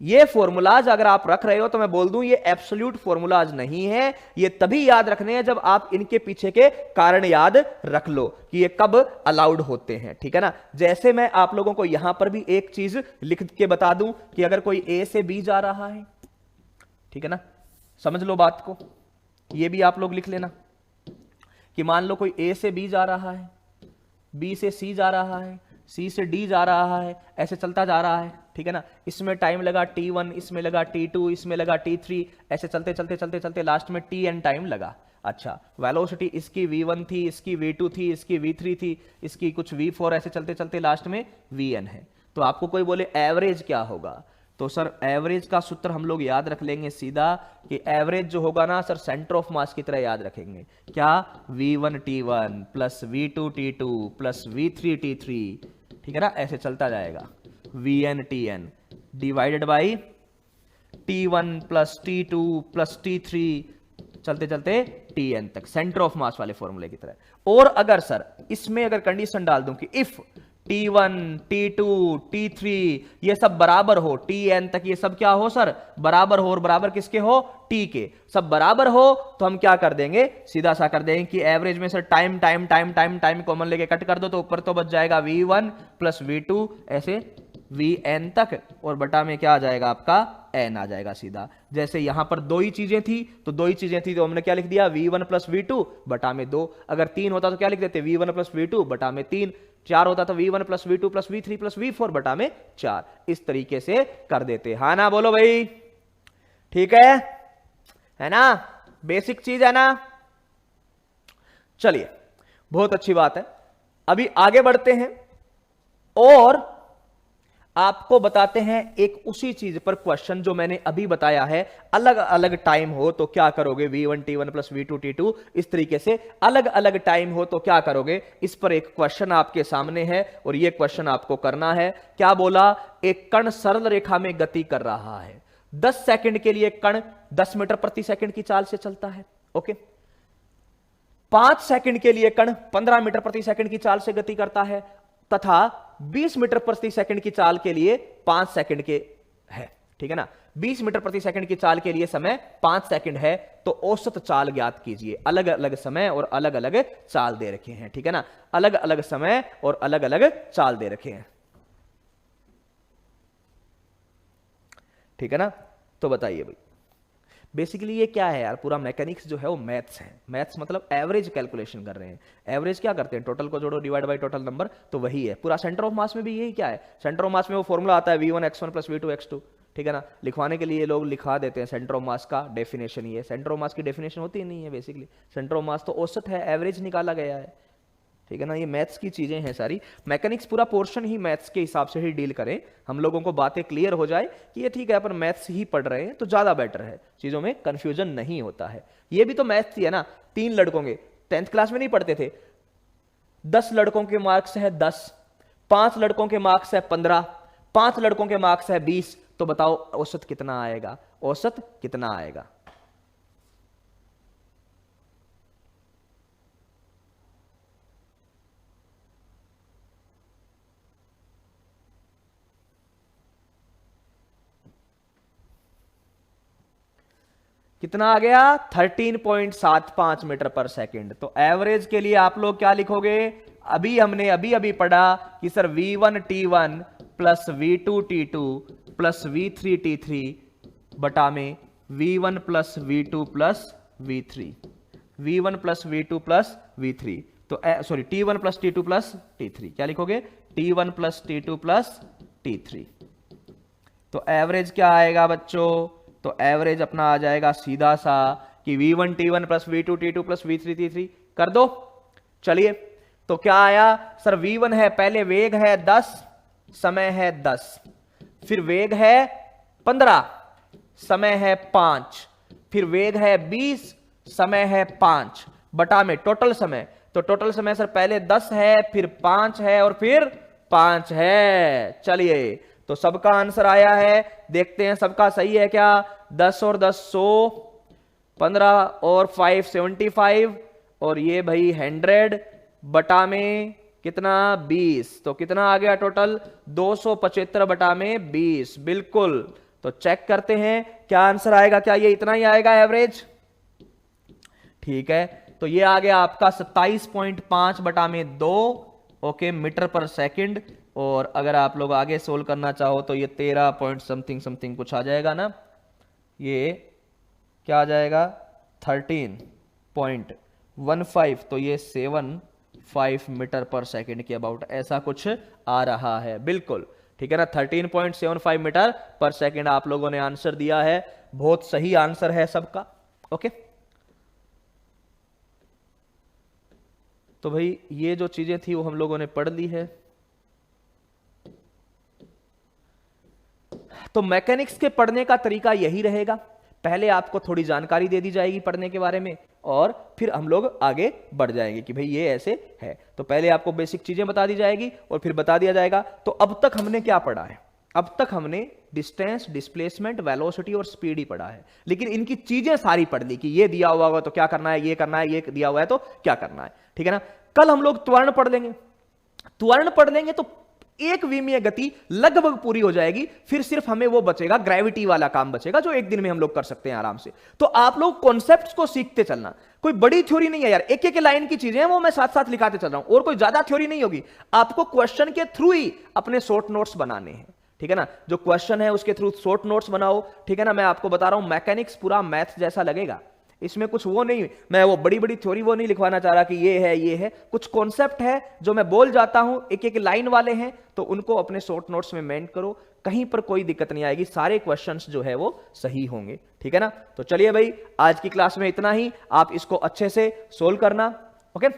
Speaker 1: ये फॉर्मूलाज अगर आप रख रहे हो तो मैं बोल दूं ये एब्सोल्यूट फॉर्मूलाज नहीं है, ये तभी याद रखने हैं जब आप इनके पीछे के कारण याद रख लो कि ये कब अलाउड होते हैं, ठीक है ना। जैसे मैं आप लोगों को यहां पर भी एक चीज लिख के बता दूं कि अगर कोई ए से बी जा रहा है, ठीक है ना, समझ लो बात को, ये भी आप लोग लिख लेना कि मान लो कोई ए से बी जा रहा है, बी से सी जा रहा है, सी से डी जा रहा है, ऐसे चलता जा रहा है, ठीक है ना। इसमें टाइम लगा t1, इसमें लगा t2, इसमें लगा t3, ऐसे चलते चलते चलते चलते लास्ट में tn टाइम लगा। अच्छा, वेलोसिटी इसकी v1 थी, इसकी v2 थी, इसकी v3 थी, इसकी कुछ v4, ऐसे चलते चलते लास्ट में vn है। तो आपको कोई बोले एवरेज क्या होगा, तो सर एवरेज का सूत्र हम लोग याद रख लेंगे सीधा कि एवरेज जो होगा ना सर, सेंटर ऑफ मास की तरह याद रखेंगे। क्या? v1 t1 plus v2 t2 plus v3 t3, ठीक है ना, ऐसे चलता जाएगा, vn tn divided by t1 plus t2 plus t3, चलते चलते tn तक, सेंटर ऑफ मास वाले फॉर्मूले की तरह। और अगर सर इसमें अगर कंडीशन डाल दूं कि इफ t1 t2 t3 ये सब बराबर हो, tn तक ये सब क्या हो सर? बराबर हो। और बराबर किसके हो? t के। सब बराबर हो तो हम क्या कर देंगे? सीधा सा कर देंगे कि एवरेज में sir time time time time time common लेके कट कर दो, तो ऊपर तो बच जाएगा v1 प्लस v2 ऐसे vn तक, और बटा में क्या आ जाएगा आपका? n आ जाएगा सीधा। जैसे यहां पर दो ही चीजें थी तो हमने क्या लिख दिया? v1 प्लस v2 बटा में 2। अगर 3 होता तो क्या लिख देते? v1 प्लस v2 बटा में 3। 4 होता तो v1 plus v2 plus v3 plus v4 बटा में 4। इस तरीके से कर देते। हाँ ना बोलो भाई, ठीक है ना, बेसिक चीज है ना। चलिए, बहुत अच्छी बात है। अभी आगे बढ़ते हैं और आपको बताते हैं एक उसी चीज पर क्वेश्चन जो मैंने अभी बताया है। अलग अलग टाइम हो तो क्या करोगे? v1 t1 plus v2 t2, इस तरीके से अलग अलग टाइम हो तो क्या करोगे? इस पर एक क्वेश्चन आपके सामने है और यह क्वेश्चन आपको करना है। क्या बोला? एक कण सरल रेखा में गति कर रहा है। 10 सेकंड के लिए कण 10 मीटर प्रति सेकंड की चाल से चलता है, ओके। 5 सेकंड के लिए कण 15 मीटर प्रति सेकंड की चाल से गति करता है, तथा 20 मीटर प्रति सेकंड की चाल के लिए 5 सेकंड के है, ठीक है ना। 20 मीटर प्रति सेकंड की चाल के लिए समय 5 सेकंड है, तो औसत चाल ज्ञात कीजिए। अलग अलग समय और अलग अलग चाल दे रखे हैं, ठीक है ना। अलग अलग समय और अलग अलग चाल दे रखे हैं, ठीक है ना। तो बताइए भाई, बेसिकली ये क्या है यार? पूरा मैकेनिक्स जो है वो मैथ्स है। मैथ्स मतलब एवरेज कैलकुलेशन कर रहे हैं। एवरेज क्या करते हैं? टोटल को जोड़ो, डिवाइड बाय टोटल नंबर, तो वही है। पूरा सेंटर ऑफ मास में भी यही क्या है? सेंटर ऑफ मास में वो फॉर्मूला आता है v1 x1 plus v2 x2, ठीक है ना। लिखवाने के लिए लोग लिखा देते हैं सेंटर ऑफ मास का डेफिनेशन। ये सेंटर ऑफ मास की डेफिनेशन होती ही नहीं है बेसिकली। सेंटर ऑफ मास तो औसत है, एवरेज निकाला गया है, ठीक है ना। ये मैथ्स की चीजें हैं सारी। मैकेनिक्स पूरा पोर्शन ही मैथ्स के हिसाब से ही डील करें, हम लोगों को बातें क्लियर हो जाए कि ये ठीक है अपन मैथ्स ही पढ़ रहे हैं तो ज्यादा बेटर है, चीजों में कंफ्यूजन नहीं होता है। ये भी तो मैथ्स ही है ना। 3 लड़कों के 10th क्लास में नहीं पढ़ते थे? 10 लड़कों के मार्क्स है 10, 5 लड़कों के मार्क्स है 15, 5 लड़कों के मार्क्स है 20, तो बताओ औसत कितना आएगा? औसत कितना आएगा? कितना आ गया 13.75 मीटर पर सेकंड। तो एवरेज के लिए आप लोग क्या लिखोगे, हमने अभी पढ़ा कि sir V1T1 plus V2T2 plus V3T3 बटा में V1 plus V2 plus V3, V1 plus V2 plus V3, तो sorry T1 plus T2 plus T3, क्या लिखोगे T1 plus T2 plus T3। तो एवरेज क्या आएगा बच्चों, तो एवरेज अपना आ जाएगा सीधा सा कि V1T1 plus V2T2 plus V3T3 कर दो। चलिए तो क्या आया सर, V1 है, पहले वेग है 10, समय है 10, फिर वेग है 15, समय है 5, फिर वेग है 20, समय है 5, बटा में टोटल समय, तो टोटल समय सर पहले 10 है, फिर 5 है और फिर 5 है। चलिए तो सबका आंसर आया है, देखते हैं सबका सही है क्या। 10 और 10 100, 15 और 5 75, और ये भाई 100 बटा में कितना 20, तो कितना आ गया टोटल 275 बटा में 20, बिल्कुल। तो चेक करते हैं क्या आंसर आएगा, क्या ये इतना ही आएगा एवरेज, ठीक है। तो ये आ गया आपका 27.5 बटा में 2, ओके, मीटर पर सेकंड। और अगर आप लोग आगे सोल्व करना चाहो तो ये 13 पॉइंट समथिंग कुछ आ जाएगा ना, ये क्या आ जाएगा 13.15, तो ये 75 मीटर पर सेकंड के अबाउट ऐसा कुछ आ रहा है, बिल्कुल ठीक है ना। 13.75 मीटर पर सेकंड आप लोगों ने आंसर दिया है, बहुत सही आंसर है सबका, ओके। तो भाई ये जो चीजें थी वो हम लोगों ने पढ़ ली है। तो मैकेनिक्स के पढ़ने का तरीका यही रहेगा, पहले आपको थोड़ी जानकारी दे दी जाएगी पढ़ने के बारे में, और फिर हम लोग आगे बढ़ जाएंगे कि भाई ये ऐसे है। तो पहले आपको बेसिक चीजें बता दी जाएगी और फिर बता दिया जाएगा। तो अब तक हमने क्या पढ़ा है, अब तक हमने डिस्टेंस, डिस्प्लेसमेंट, वेलोसिटी और स्पीड ही पढ़ा है, लेकिन इनकी चीजें सारी पढ़ ली कि ये दिया हुआ होगा तो क्या करना है, ये करना है, ये दिया हुआ है तो क्या करना है, ठीक है ना। कल हम लोग त्वरण पढ़ लेंगे, त्वरण पढ़ लेंगे तो एक विमीय गति लगभग पूरी हो जाएगी, फिर सिर्फ हमें वो बचेगा, ग्रेविटी वाला काम बचेगा जो एक दिन में हम लोग कर सकते हैं आराम से। तो आप लोग कॉन्सेप्ट्स को सीखते चलना, कोई बड़ी थ्योरी नहीं है यार, एक एक लाइन की चीजें हैं वो मैं साथ साथ लिखाते चल रहा हूं, और कोई ज्यादा थ्योरी नहीं होगी, आपको क्वेश्चन के थ्रू ही अपने शॉर्ट नोट्स बनाने हैं, ठीक है ना। जो क्वेश्चन है उसके थ्रू शॉर्ट नोट्स बनाओ, ठीक है ना। मैं आपको बता रहा हूं मैकेनिक्स पूरा मैथ जैसा लगेगा, इसमें कुछ वो नहीं, मैं वो बड़ी बड़ी थ्योरी वो नहीं लिखवाना चाह रहा कि ये है, कुछ कॉन्सेप्ट है जो मैं बोल जाता हूं, एक एक लाइन वाले हैं, तो उनको अपने शॉर्ट नोट्स में मेंशन करो, कहीं पर कोई दिक्कत नहीं आएगी, सारे क्वेश्चंस जो है वो सही होंगे, ठीक है ना। तो चलिए भाई आज की क्लास में इतना ही, आप इसको अच्छे से सोल्व करना, ओके,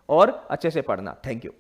Speaker 1: और अच्छे से पढ़ना। Thank you.